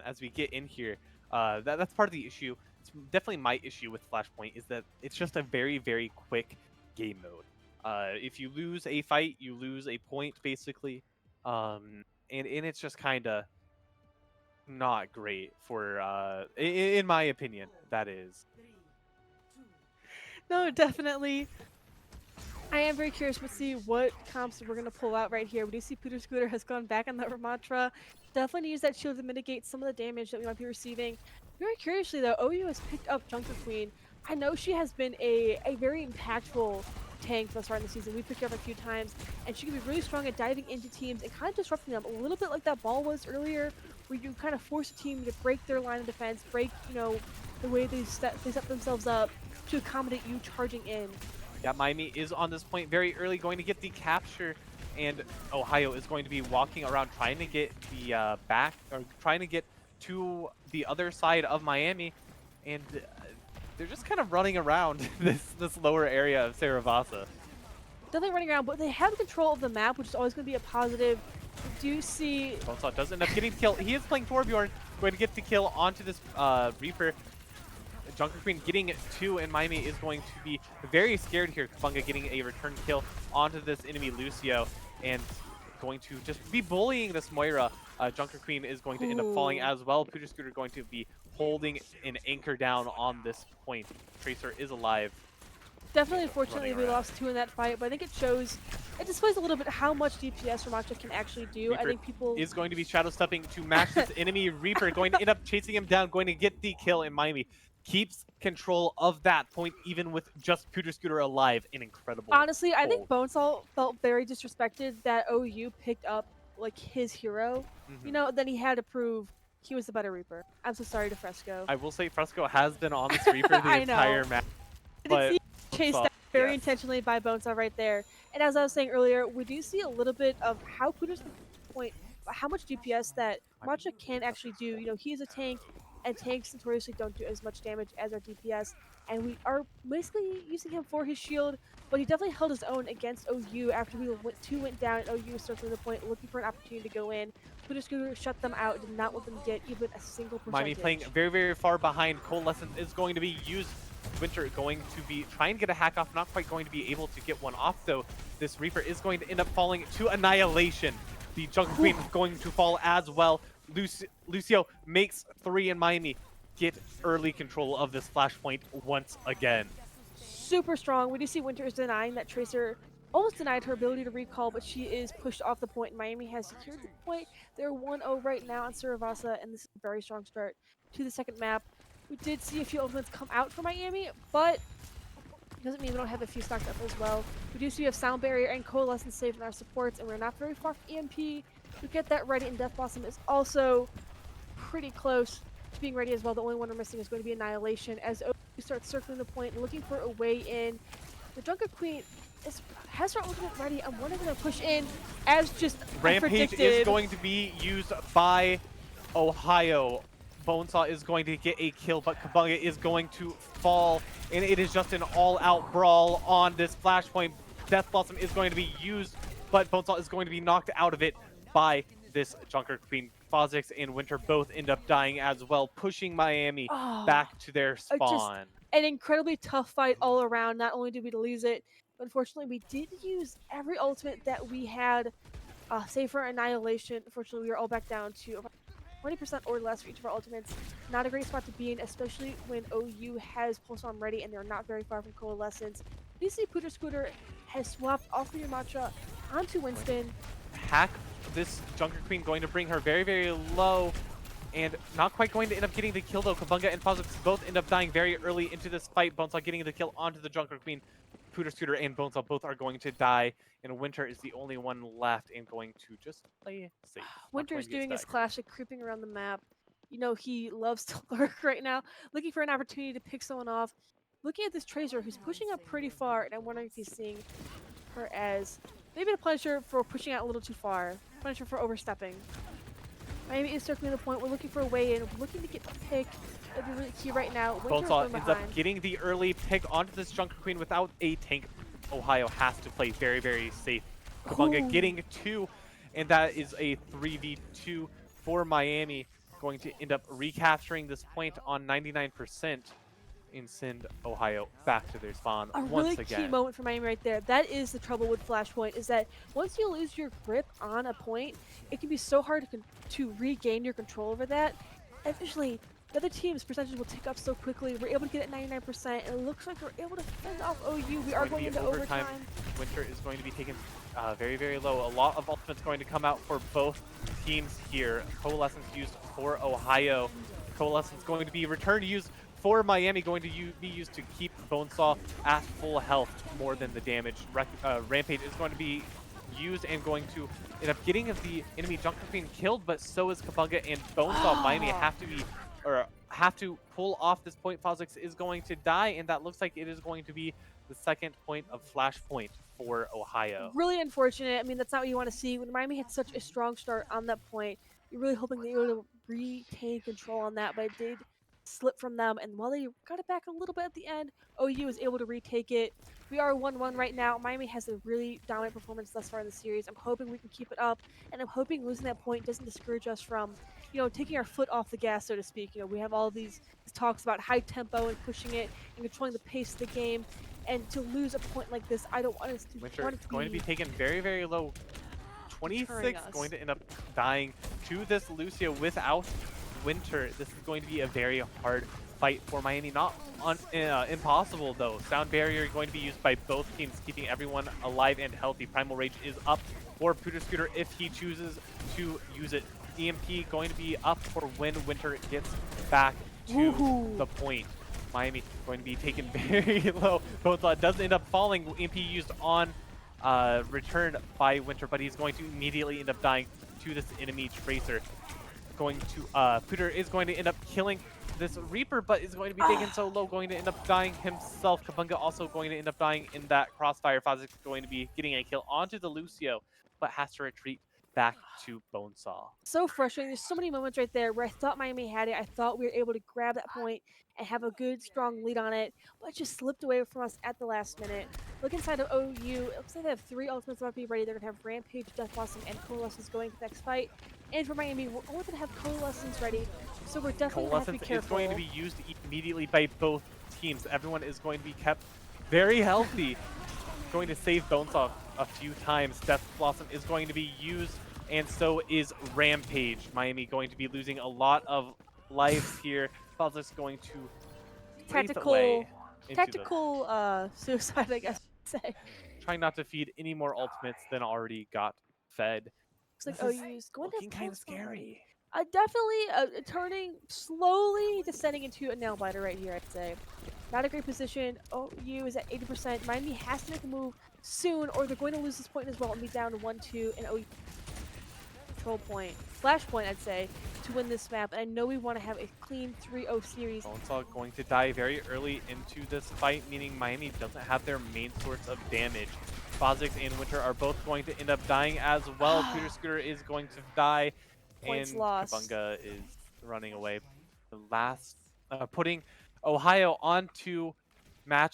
Speaker 1: as we get in here, that's part of the issue. It's definitely my issue with Flashpoint is that it's just a very quick game mode. If you lose a fight, you lose a point basically, and it's just kind of not great for in my opinion. That is.
Speaker 2: No, definitely. I am very curious to see what comps we're going to pull out right here. We do see Pooter Scooter has gone back on that Ramatra. Definitely use that shield to mitigate some of the damage that we might be receiving. Very curiously, though, OU has picked up Junker Queen. I know she has been a very impactful tank thus far in the season. We've picked her up a few times, and she can be really strong at diving into teams and kind of disrupting them a little bit like that ball was earlier, where you kind of force a team to break their line of defense, break, you know, the way they set themselves up to accommodate you charging in.
Speaker 1: Yeah, Miami is on this point very early, going to get the capture, and Ohio is going to be walking around trying to get the back, or trying to get to the other side of Miami, and they're just kind of running around this lower area of Saravasa.
Speaker 2: Definitely running around, but they have control of the map, which is always going to be a positive. We do see
Speaker 1: Bonesaw does end up getting the kill. He is playing Torbjorn, going to get the kill onto this Reaper. Junker Queen getting 2, and Miami is going to be very scared here. Kabunga getting a return kill onto this enemy Lucio, and going to just be bullying this Moira. Junker Queen is going to end up falling as well. Pooter Scooter going to be holding an anchor down on this point. Tracer is alive.
Speaker 2: definitely, unfortunately, we lost 2 in that fight, but I think it displays a little bit how much DPS Ramacha can actually do.
Speaker 1: Reaper
Speaker 2: I think people
Speaker 1: is going to be shadow stepping to match this enemy. Reaper going to end up chasing him down, going to get the kill, in Miami keeps control of that point, even with just Pooter Scooter alive. An incredible.
Speaker 2: honestly, I think
Speaker 1: hold.
Speaker 2: Bonesaw felt very disrespected that OU picked up like his hero. You know, then he had to prove he was the better Reaper. I'm so sorry to Fresco.
Speaker 1: I will say Fresco has been on this Reaper the
Speaker 2: I know.
Speaker 1: entire match, but
Speaker 2: Chased down very intentionally by Bonesaw right there. And as I was saying earlier, we do see a little bit of how Pooter's point, how much DPS that Matcha can actually do. You know, he is a tank, and tanks notoriously don't do as much damage as our DPS. And we are basically using him for his shield, but he definitely held his own against OU after two went down and OU was circling the point, looking for an opportunity to go in. Pooter Scooter shut them out, did not let them get even a single percentage.
Speaker 1: Miami playing very far behind. Coalescence is going to be used. Winter going to be trying to get a hack off, not quite going to be able to get one off though. This Reaper is going to end up falling to annihilation. The Junker Queen is going to fall as well. Lucio makes 3, and Miami get early control of this flashpoint once again.
Speaker 2: Super strong. We do see Winter is denying that Tracer, almost denied her ability to recall, but she is pushed off the point. Miami has secured the point. They're 1-0 right now on Suravasa, and this is a very strong start to the second map. We did see a few ultimates come out for Miami, but it doesn't mean we don't have a few stocked up as well. We do see we have Sound Barrier and Coalescence saved in our supports, and we're not very far from EMP. We get that ready, and Death Blossom is also pretty close to being ready as well. The only one we're missing is going to be Annihilation as OU starts circling the point, looking for a way in. The Junker Queen has her ultimate ready. I'm wondering if they're going to push in as just
Speaker 1: Rampage
Speaker 2: predicted.
Speaker 1: is going to be used by Ohio. Bonesaw is going to get a kill, but Kabunga is going to fall, and it is just an all-out brawl on this flashpoint. Death Blossom is going to be used, but Bonesaw is going to be knocked out of it by this Junker Queen. Fozix and Winter both end up dying as well, pushing Miami back to their spawn.
Speaker 2: an incredibly tough fight all around. Not only did we lose it, but unfortunately we did use every ultimate that we had, save for Annihilation. Unfortunately, we were all back down to about 20% or less for each of our ultimates. Not a great spot to be in, especially when OU has Pulse Arm ready and they're not very far from Coalescence. DC Pooter Scooter has swapped off the Yamacha onto Winston.
Speaker 1: Hack this Junker Queen, going to bring her very, very low. And not quite going to end up getting the kill, though. Kabunga and Phosphix both end up dying very early into this fight. Bonesaw getting the kill onto the Junker Queen. Pooter Scooter and Bonesaw both are going to die. And Winter is the only one left and going to just play safe.
Speaker 2: Winter's doing his classic creeping around the map. You know, he loves to lurk right now, looking for an opportunity to pick someone off. Looking at this Tracer who's pushing up pretty far, and I'm wondering if he's seeing her as maybe a Punisher for pushing out a little too far. Punisher for overstepping. Miami is circling the point. We're looking for a way in. We're looking to get a pick. That'd be really key right now.
Speaker 1: Bonesaw ends up getting the early pick onto this Junker Queen without a tank. Ohio has to play very, very safe. Kabunga getting 2, and that is a 3v2 for Miami. Going to end up recapturing this point on 99% and send Ohio back to their spawn once again.
Speaker 2: A really key moment for Miami right there. That is the trouble with Flashpoint, is that once you lose your grip on a point, it can be so hard to regain your control over that. Eventually, the other team's percentage will tick up so quickly. We're able to get it 99%, and it looks like we're able to fend off OU. We are going into overtime.
Speaker 1: Winter is going to be taken very, very low. A lot of ultimates going to come out for both teams here. Coalescence used for Ohio. Coalescence going to be returned used for Miami, going to be used to keep Bonesaw at full health more than the damage. Rampage is going to be used and going to end up getting the enemy Junker Queen killed, but so is Kabunga and Bonesaw. Miami have to pull off this point. Phosphix is going to die, and that looks like it is going to be the second point of Flashpoint for Ohio.
Speaker 2: Really unfortunate. I mean, that's not what you want to see. When Miami had such a strong start on that point, you're really hoping they were able to retain control on that, but it did slip from them, and while they got it back a little bit at the end, OU was able to retake it. We are 1-1 right now. Miami has a really dominant performance thus far in the series. I'm hoping we can keep it up, and I'm hoping losing that point doesn't discourage us from, you know, taking our foot off the gas, so to speak. You know, we have all these talks about high tempo and pushing it and controlling the pace of the game, and to lose a point like this, I don't want us to.
Speaker 1: Winter is going to be taken very, very low. 26 going to end up dying to this Lucio without Winter. This is going to be a very hard fight for Miami. Not impossible, though. Sound barrier going to be used by both teams, keeping everyone alive and healthy. Primal Rage is up for Pooter Scooter if he chooses to use it. EMP going to be up for when Winter gets back to the point. Miami going to be taken very low. Bonesaw does end up falling. EMP used on return by Winter, but he's going to immediately end up dying to this enemy Tracer. Going to Pooter is going to end up killing this Reaper, but is going to be taken so low, going to end up dying himself. Kabunga also going to end up dying in that crossfire. Phosphix is going to be getting a kill onto the Lucio, but has to retreat back to Bonesaw.
Speaker 2: So frustrating. There's so many moments right there where I thought Miami had it. I thought we were able to grab that point and have a good, strong lead on it, but it just slipped away from us at the last minute. Look inside of OU. It looks like they have 3 ultimates about to be ready. They're going to have Rampage, Death Blossom, and Coalescence going to the next fight. And for Miami, we're only going to have Coalescence ready, so we're definitely going to have to be careful.
Speaker 1: Coalescence is going to be used immediately by both teams. Everyone is going to be kept very healthy. Going to save Bonesaw a few times. Death Blossom is going to be used, and so is Rampage. Miami going to be losing a lot of lives here. Phosphix going to
Speaker 2: tactical suicide, I guess you'd say.
Speaker 1: Trying not to feed any more ultimates than already got fed.
Speaker 2: Looks like OU's going to
Speaker 1: looking kind of scary.
Speaker 2: Definitely turning slowly, descending into a nail biter right here, I'd say. Not a great position. OU is at 80%. Miami has to make a move soon, or they're going to lose this point as well and be down to 1-2, and OU control point, flash point, I'd say, to win this map. And I know we want to have a clean 3-0 series.
Speaker 1: Bonesaw going to die very early into this fight, meaning Miami doesn't have their main source of damage. Phosphix and Winter are both going to end up dying as well. Pooter Scooter is going to die,
Speaker 2: Points
Speaker 1: and
Speaker 2: lost.
Speaker 1: Kabunga is running away. The last, putting Ohio onto map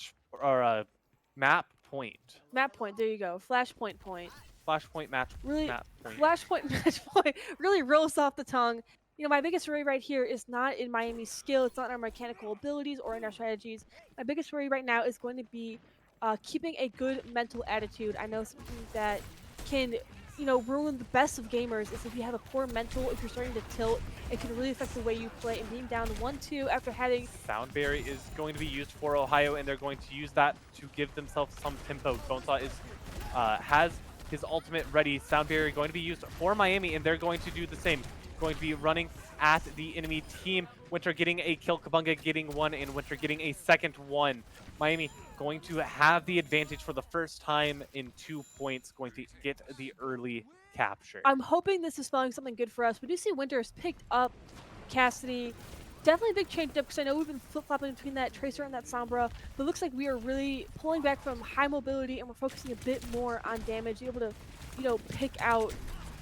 Speaker 1: point.
Speaker 2: Map point, there you go. Flashpoint point.
Speaker 1: Flashpoint match.
Speaker 2: Really,
Speaker 1: map point.
Speaker 2: Flashpoint match point really rolls off the tongue. my biggest worry right here is not in Miami's skill, it's not in our mechanical abilities or in our strategies. My biggest worry right now is going to be keeping a good mental attitude. I know something that can, ruin the best of gamers is if you have a poor mental, if you're starting to tilt, it can really affect the way you play. And being down 1-2 after having
Speaker 1: Sound Berry is going to be used for Ohio, and they're going to use that to give themselves some tempo. Bonesaw has his ultimate ready. Sound Barrier going to be used for Miami, and they're going to do the same. Going to be running at the enemy team. Winter getting a kill, Kabunga getting one, and Winter getting a second one. Miami going to have the advantage for the first time in 2 points, going to get the early capture.
Speaker 2: I'm hoping this is spelling something good for us. We do see Winter has picked up Cassidy. Definitely a big change up because I know we've been flip-flopping between that Tracer and that Sombra, but it looks like we are really pulling back from high mobility and we're focusing a bit more on damage, able to, pick out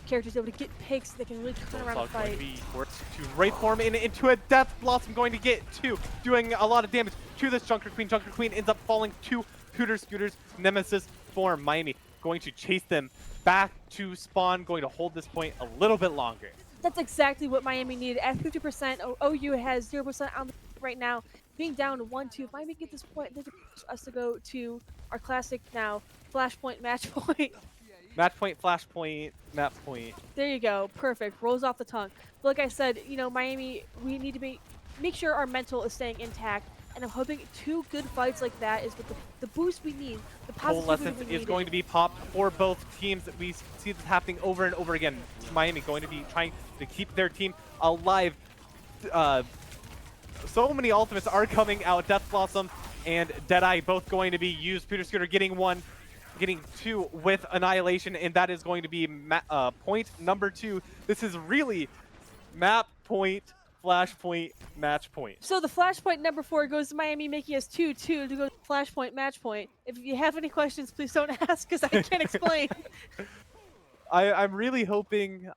Speaker 2: characters, able to get picks that can really turn around a
Speaker 1: Going
Speaker 2: fight.
Speaker 1: to be forced to Wraith form into a Death Blossom, going to get two, doing a lot of damage to this Junker Queen. Junker Queen ends up falling to Pooter Scooter's Nemesis form. Miami going to chase them back to spawn, going to hold this point a little bit longer.
Speaker 2: That's exactly what Miami needed. At 50%, OU has 0% on the right now, being down to 1-2. If Miami get this point, they can force us to go to our classic now, flashpoint, match point.
Speaker 1: Match point, flash point, map point.
Speaker 2: There you go. Perfect. Rolls off the tongue. But like I said, Miami, we need to make sure our mental is staying intact. And I'm hoping 2 good fights like that is what the boost we need, the positivity
Speaker 1: Coalescence
Speaker 2: we
Speaker 1: is
Speaker 2: need.
Speaker 1: going to be popped for both teams. We see this happening over and over again. Miami going to be trying to keep their team alive. So many ultimates are coming out. Death Blossom and Deadeye both going to be used. Peter Scooter getting one, getting two with Annihilation, and that is going to be point number 2. This is really map point, flash point, match point.
Speaker 2: So the flashpoint number 4 goes to Miami, making us 2-2 to go to flashpoint match point. If you have any questions, please don't ask because I can't explain.
Speaker 1: I'm really hoping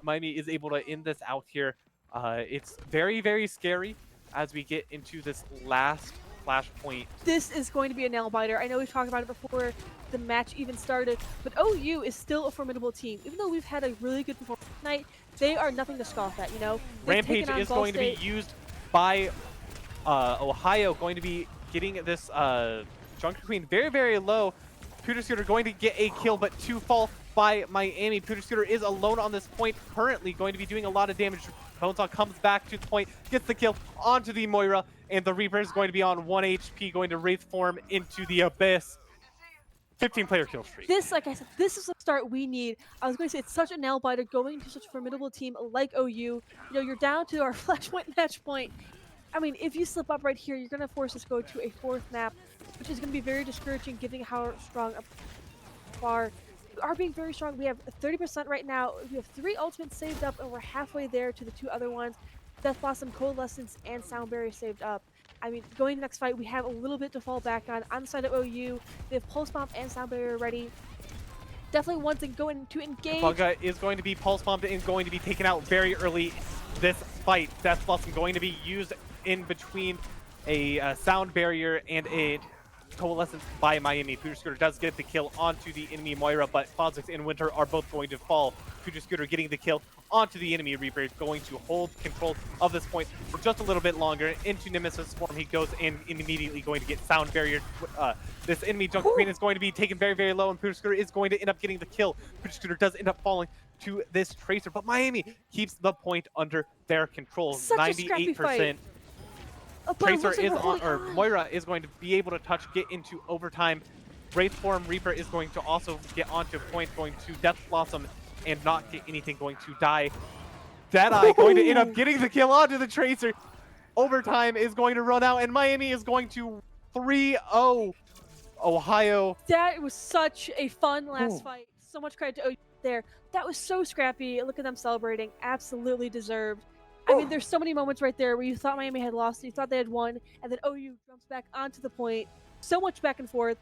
Speaker 1: Miami is able to end this out here. It's very, very scary as we get into this last flashpoint.
Speaker 2: This is going to be a nail biter. I know we've talked about it before the match even started, but OU is still a formidable team. Even though we've had a really good performance tonight, they are nothing to scoff at, They've
Speaker 1: Rampage
Speaker 2: taken on
Speaker 1: is
Speaker 2: Ball
Speaker 1: going
Speaker 2: State.
Speaker 1: to be used by Ohio, going to be getting this Junker Queen very, very low. Pooter Scooter going to get a kill, but 2 fall by Miami. Pooter Scooter is alone on this point, currently going to be doing a lot of damage. Bonesaw comes back to the point, gets the kill onto the Moira, and the Reaper is going to be on 1 HP, going to Wraith form into the Abyss. 15-player kill streak.
Speaker 2: This, like I said, this is the start we need. I was going to say, it's such a nail biter going to such a formidable team like OU. You're down to our flashpoint match point. I mean, if you slip up right here, you're going to force us to go to a 4th map, which is going to be very discouraging given how strong far we are being very strong. We have 30% right now. We have 3 ultimates saved up, and we're halfway there to the 2 other ones. Death Blossom, Coalescence, and Sound Barrier saved up. I mean, going to the next fight, we have a little bit to fall back on. On the side of OU, they have Pulse Bomb and Sound Barrier ready. Definitely want to go in to engage.
Speaker 1: Bugga is going to be pulse bombed and going to be taken out very early this fight. Death Blossom going to be used in between a Sound Barrier and a Coalescence by Miami. Pooter Scooter does get the kill onto the enemy Moira, but Fozix and Winter are both going to fall. Pooter Scooter getting the kill onto the enemy Reaper, going to hold control of this point for just a little bit longer. Into Nemesis form he goes and immediately going to get Sound Barrier. This enemy Junker Queen is going to be taken very, very low, and Pooter Scooter is going to end up getting the kill. Pooter Scooter does end up falling to this Tracer, but Miami keeps the point under their control.
Speaker 2: Such a scrappy
Speaker 1: 98%.
Speaker 2: fight.
Speaker 1: Tracer is on, or Moira is going to be able to get into overtime. Wraith form Reaper is going to also get onto point, going to Death Blossom and not get anything, going to die. Deadeye going to end up getting the kill onto the Tracer. Overtime is going to run out, and Miami is going to 3-0 Ohio.
Speaker 2: That was such a fun last fight. So much credit to OU there. That was so scrappy. Look at them celebrating. Absolutely deserved. I mean, there's so many moments right there where you thought Miami had lost, you thought they had won, and then OU jumps back onto the point. So much back and forth.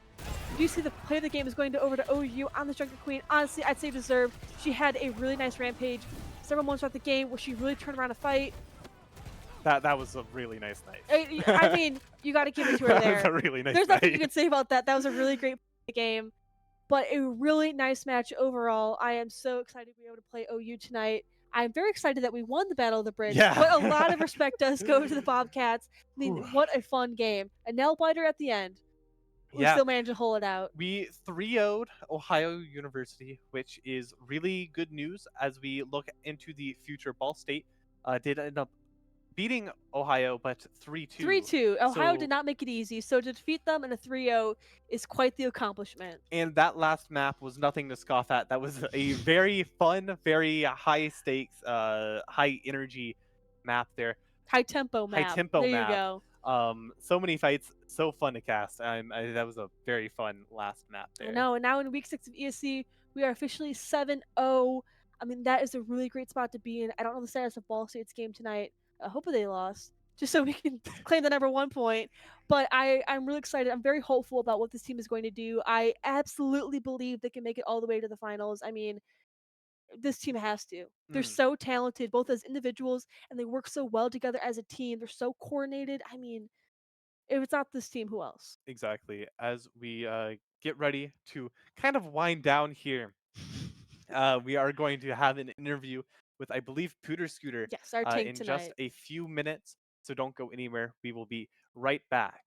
Speaker 2: You see the play of the game is going over to OU on the Junker Queen. Honestly, I'd say deserved. She had a really nice rampage. Several moments throughout the game where she really turned around a fight.
Speaker 1: That was a really nice night.
Speaker 2: I mean, you got to give it to her there.
Speaker 1: That was a really nice
Speaker 2: There's
Speaker 1: night.
Speaker 2: nothing you can say about that. That was a really great game. But a really nice match overall. I am so excited to be able to play OU tonight. I'm very excited that we won the Battle of the Bridge, but a lot of
Speaker 1: Yeah.
Speaker 2: respect does go to the Bobcats. I mean,
Speaker 1: Whew.
Speaker 2: what a fun game. A nail biter at the end. We
Speaker 1: Yeah.
Speaker 2: still managed to hold it out.
Speaker 1: We 3-0'd Ohio University, which is really good news as we look into the future. Ball State did end up beating Ohio, but 3-2.
Speaker 2: 3-2. Ohio did
Speaker 1: So,
Speaker 2: not make it easy, so to defeat them in a 3-0 is quite the accomplishment.
Speaker 1: and that last map was nothing to scoff at. That was a very fun, very high stakes, high energy map there.
Speaker 2: High tempo
Speaker 1: High
Speaker 2: map.
Speaker 1: tempo
Speaker 2: There you
Speaker 1: map.
Speaker 2: go.
Speaker 1: So many fights, so fun to cast. That was a very fun last map
Speaker 2: I
Speaker 1: there.
Speaker 2: know, and now in week 6 of ESC, we are officially 7-0. I mean, that is a really great spot to be in. I don't know the status of Ball State's game tonight. Hopefully they lost, just so we can claim the number 1 point. But I'm really excited. I'm very hopeful about what this team is going to do. I absolutely believe they can make it all the way to the finals. I mean, this team has to. They're
Speaker 1: Mm,
Speaker 2: so talented, both as individuals, and they work so well together as a team. They're so coordinated. I mean, if it's not this team, who else?
Speaker 1: exactly. As we get ready to kind of wind down here, we are going to have an interview with, I believe, Pooter Scooter
Speaker 2: Yes, our tank
Speaker 1: in just
Speaker 2: tonight.
Speaker 1: a few minutes. So don't go anywhere. We will be right back.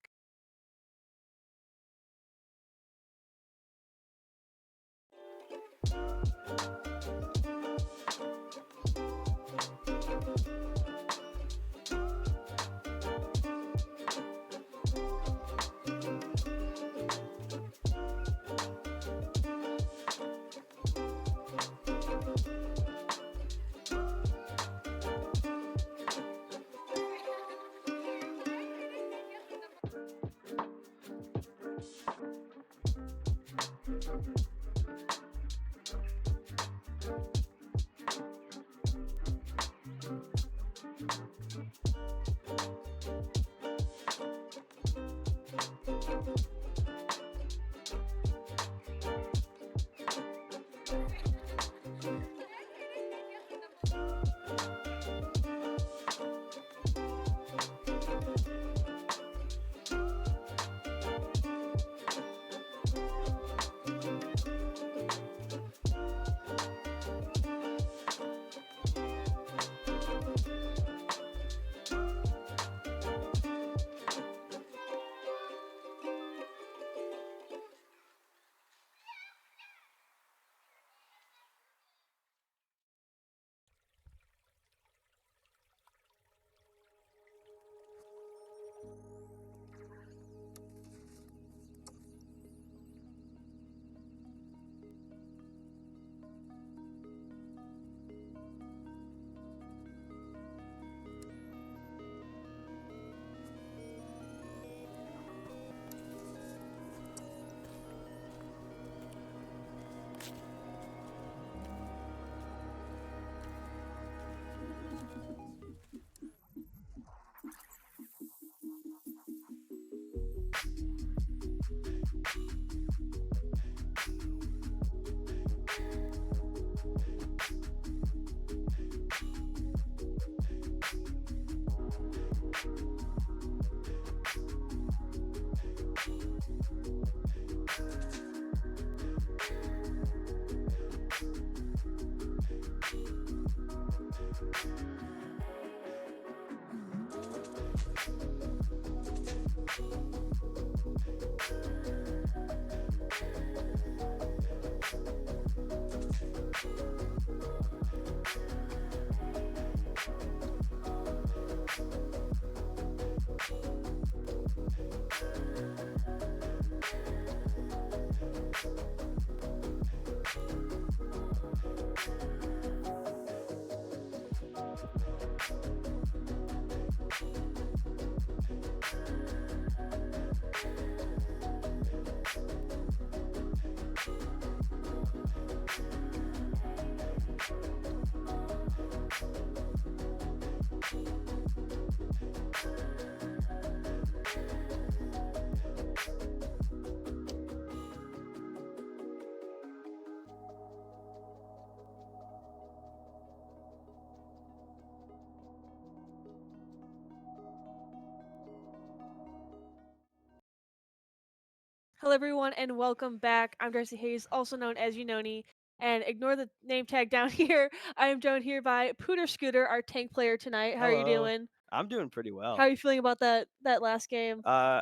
Speaker 2: Hello, everyone, and welcome back. I'm Darcy Hayes, also known as Unoni, And ignore the name tag down here. I am joined here by Pooter Scooter, our tank player tonight. How are you
Speaker 3: Hello.
Speaker 2: doing?
Speaker 3: I'm doing pretty
Speaker 2: How
Speaker 3: well.
Speaker 2: are you feeling about that last game?
Speaker 3: Uh,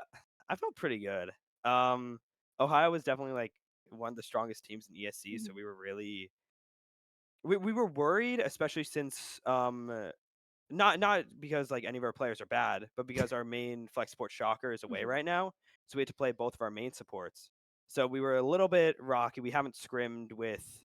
Speaker 3: I felt pretty good. Um, Ohio was definitely like one of the strongest teams in ESC, so
Speaker 2: Mhm,
Speaker 3: we were worried, especially since not because like any of our players are bad, but because our main flex support shocker is away
Speaker 2: mhm,
Speaker 3: right now, so we had to play both of our main supports. So we were a little bit rocky. We haven't scrimmed with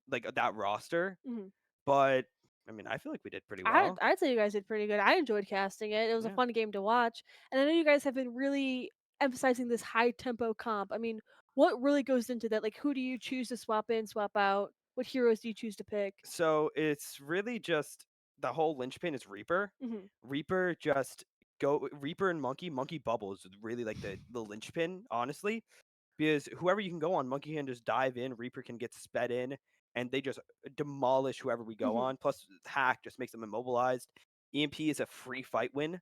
Speaker 3: like that roster,
Speaker 2: mhm.
Speaker 3: but I mean I feel like we did pretty
Speaker 2: I'd
Speaker 3: well.
Speaker 2: I'd say you guys did pretty good. I enjoyed casting it. It was a
Speaker 3: Yeah.
Speaker 2: fun game to watch, and I know you guys have been really emphasizing this high tempo comp. I mean, what really goes into that? Like, who do you choose to swap in, swap out? What heroes do you choose to pick?
Speaker 3: So it's really just the whole linchpin is Reaper.
Speaker 2: Mhm,
Speaker 3: Reaper just go Reaper and Monkey bubbles is really like the linchpin, honestly. Because whoever you can go on, Monkey can just dive in, Reaper can get sped in, and they just demolish whoever we go
Speaker 2: mhm.
Speaker 3: on. Plus hack just makes them immobilized. EMP is a free fight win.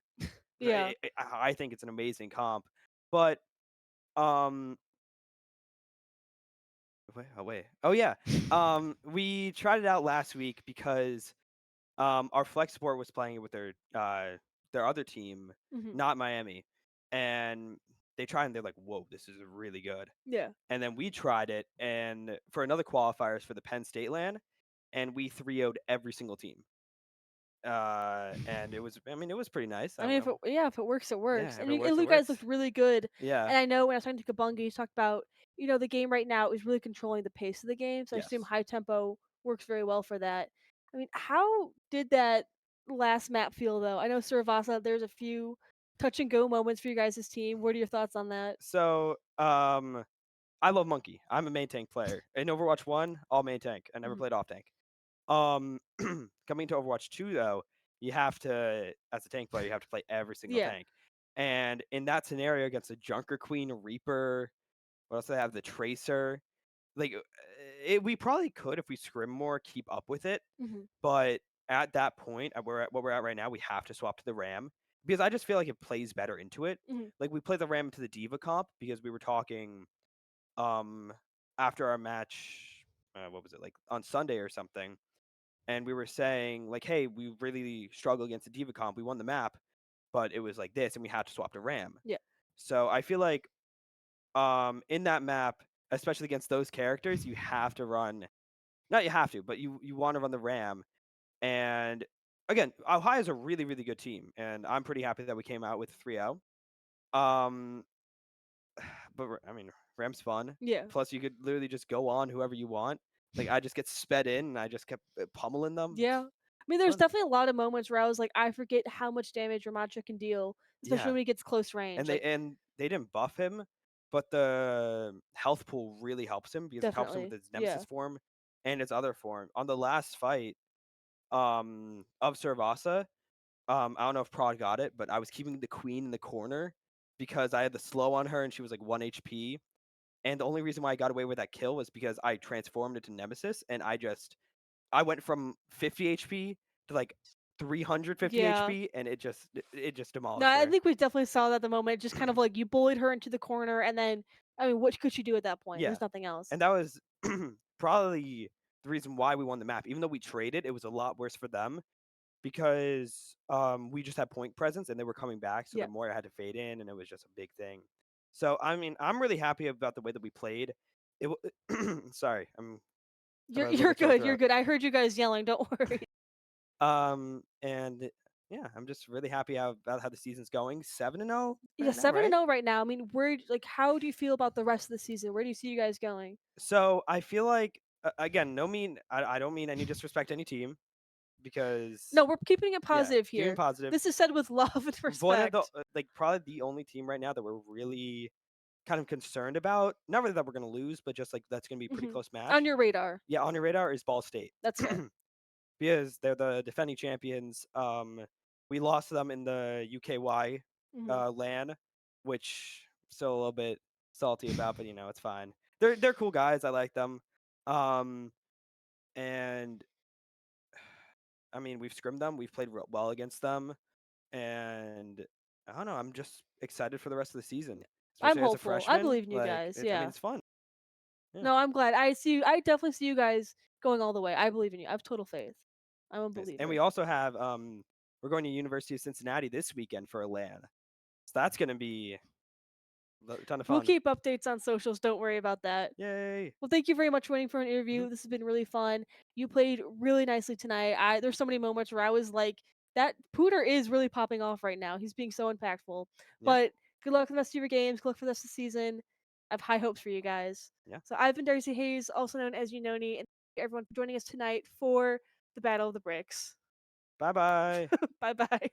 Speaker 2: Yeah.
Speaker 3: I think it's an amazing comp. But um wait. Oh yeah. We tried it out last week because our flex support was playing it with their other team,
Speaker 2: Mhm.
Speaker 3: not Miami, and they tried and they're like, "Whoa, this is really good."
Speaker 2: Yeah.
Speaker 3: And then we tried it, and for another qualifiers for the Penn State LAN, and we 3-0'd every single team. And it was, I mean, it was pretty nice.
Speaker 2: I mean, if it works, it
Speaker 3: Yeah,
Speaker 2: works.
Speaker 3: if
Speaker 2: And
Speaker 3: it
Speaker 2: and
Speaker 3: works, it
Speaker 2: you guys looked
Speaker 3: works.
Speaker 2: really good.
Speaker 3: Yeah.
Speaker 2: And I know when I was talking to Kabunga, he talked about, the game right now is really controlling the pace of the game. So I assume
Speaker 3: Yes.
Speaker 2: high tempo works very well for that. I mean, how did that last map feel though? I know Suravasa, there's a few touch and go moments for you guys' team. What are your thoughts on that?
Speaker 3: So, I love Monkey. I'm a main tank player. In Overwatch 1, all main tank. I never
Speaker 2: Mhm.
Speaker 3: played off tank. Um, coming to Overwatch 2 though, you have to, as a tank player, you have to play every single
Speaker 2: Yeah.
Speaker 3: tank. And in that scenario against the Junker Queen, Reaper, what else do they have? The Tracer. Like, we probably could if we scrim more keep up with it,
Speaker 2: Mhm.
Speaker 3: but at that point, what we're at right now, we have to swap to the Ram because I just feel like it plays better into it.
Speaker 2: Mhm.
Speaker 3: Like we play the Ram into the Diva comp because we were talking um after our match, what was it like on Sunday or something, and we were saying like, hey, we really struggle against the Diva comp. We won the map, but it was like this, and we had to swap to Ram.
Speaker 2: Yeah.
Speaker 3: So I feel like in that map, especially against those characters, you have to run. Not you have to, but you want to run the Ram. And again, Ohio's a really good team, and I'm pretty happy that we came out with 3-0. Um, but I mean, Ram's fun.
Speaker 2: Yeah.
Speaker 3: Plus, you could literally just go on whoever you want. Like I just get sped in, and I just kept pummeling them.
Speaker 2: Yeah. I mean, there's
Speaker 3: Fun.
Speaker 2: definitely a lot of moments where I was like, I forget how much damage Ramacha can deal, especially
Speaker 3: Yeah,
Speaker 2: when he gets close range. Like,
Speaker 3: and they didn't buff him, but the health pool really helps him because it helps him with
Speaker 2: definitely.
Speaker 3: his
Speaker 2: Yeah.
Speaker 3: Nemesis form and his other form. On the last fight, of Servasa, I don't know if Prod got it, but I was keeping the queen in the corner because I had the slow on her and she was like 1 HP. And the only reason why I got away with that kill was because I transformed into Nemesis and I went from 50 HP to like 350
Speaker 2: Yeah.
Speaker 3: HP and it just
Speaker 2: No,
Speaker 3: demolished
Speaker 2: I
Speaker 3: her.
Speaker 2: think we definitely saw that at the moment. Just kind of like you bullied her into the corner, and then, I mean, what could she do at that point?
Speaker 3: Yeah.
Speaker 2: There's nothing else.
Speaker 3: And that was probably the reason why we won the map. Even though we traded, it was a lot worse for them because we just had point presence and they were coming back, so
Speaker 2: Yeah.
Speaker 3: the Moira had to fade in, and it was just a big thing. So I mean, I'm really happy about the way that we played. Sorry, I have
Speaker 2: You're
Speaker 3: a little
Speaker 2: you're
Speaker 3: bit sore
Speaker 2: good. You're
Speaker 3: throat.
Speaker 2: good. I heard you guys yelling. Don't worry.
Speaker 3: And yeah, I'm just really happy about how the season's going. 7-0
Speaker 2: Yeah,
Speaker 3: right now,
Speaker 2: 7
Speaker 3: right?
Speaker 2: 0 right now. I mean, how do you feel about the rest of the season? Where do you see you guys going?
Speaker 3: So I feel like again, I don't mean any disrespect to any team because
Speaker 2: No, we're keeping it
Speaker 3: yeah,
Speaker 2: positive
Speaker 3: keeping
Speaker 2: here.
Speaker 3: positive.
Speaker 2: This is said with love and
Speaker 3: One of the
Speaker 2: respect.
Speaker 3: like probably the only team right now that we're really kind of concerned about. Not really that we're gonna lose, but just like that's gonna be a pretty
Speaker 2: Mhm.
Speaker 3: close
Speaker 2: On
Speaker 3: match.
Speaker 2: your radar.
Speaker 3: Yeah, on your radar is Ball State
Speaker 2: That's fair.
Speaker 3: because they're the defending champions. We lost to them in the UKY
Speaker 2: Mhm.
Speaker 3: LAN, which still a little bit salty about, but it's fine. They're cool guys. I like them. Um, and I mean we've scrimmed them. We've played well against them, and I don't know. I'm just excited for the rest of the season,
Speaker 2: I'm
Speaker 3: especially as a
Speaker 2: hopeful. I
Speaker 3: freshman.
Speaker 2: believe in you
Speaker 3: Like
Speaker 2: guys.
Speaker 3: I mean,
Speaker 2: Yeah.
Speaker 3: it's fun. Yeah.
Speaker 2: No, I'm glad. I definitely see you guys going all the way. I believe in you. I have total faith. I'm a
Speaker 3: Nice.
Speaker 2: believer.
Speaker 3: And we also have we're going to University of Cincinnati this weekend for a LAN. So that's gonna be a ton of
Speaker 2: We'll
Speaker 3: fun.
Speaker 2: keep updates on socials. Don't worry about that.
Speaker 3: Yay!
Speaker 2: Well, thank you very much for waiting for an interview.
Speaker 3: Mhm.
Speaker 2: This has been really fun. You played really nicely tonight. There's so many moments where I was like, that Pooter is really popping off right now. He's being so impactful.
Speaker 3: Yeah.
Speaker 2: But good luck with the rest of your games. Good luck for the rest of the season. I have high hopes for you guys.
Speaker 3: Yeah.
Speaker 2: So I've been Darcy Hayes, also known as Unoni, and thank you everyone for joining us tonight for the Battle of the Bricks.
Speaker 3: Bye bye.
Speaker 2: Bye bye.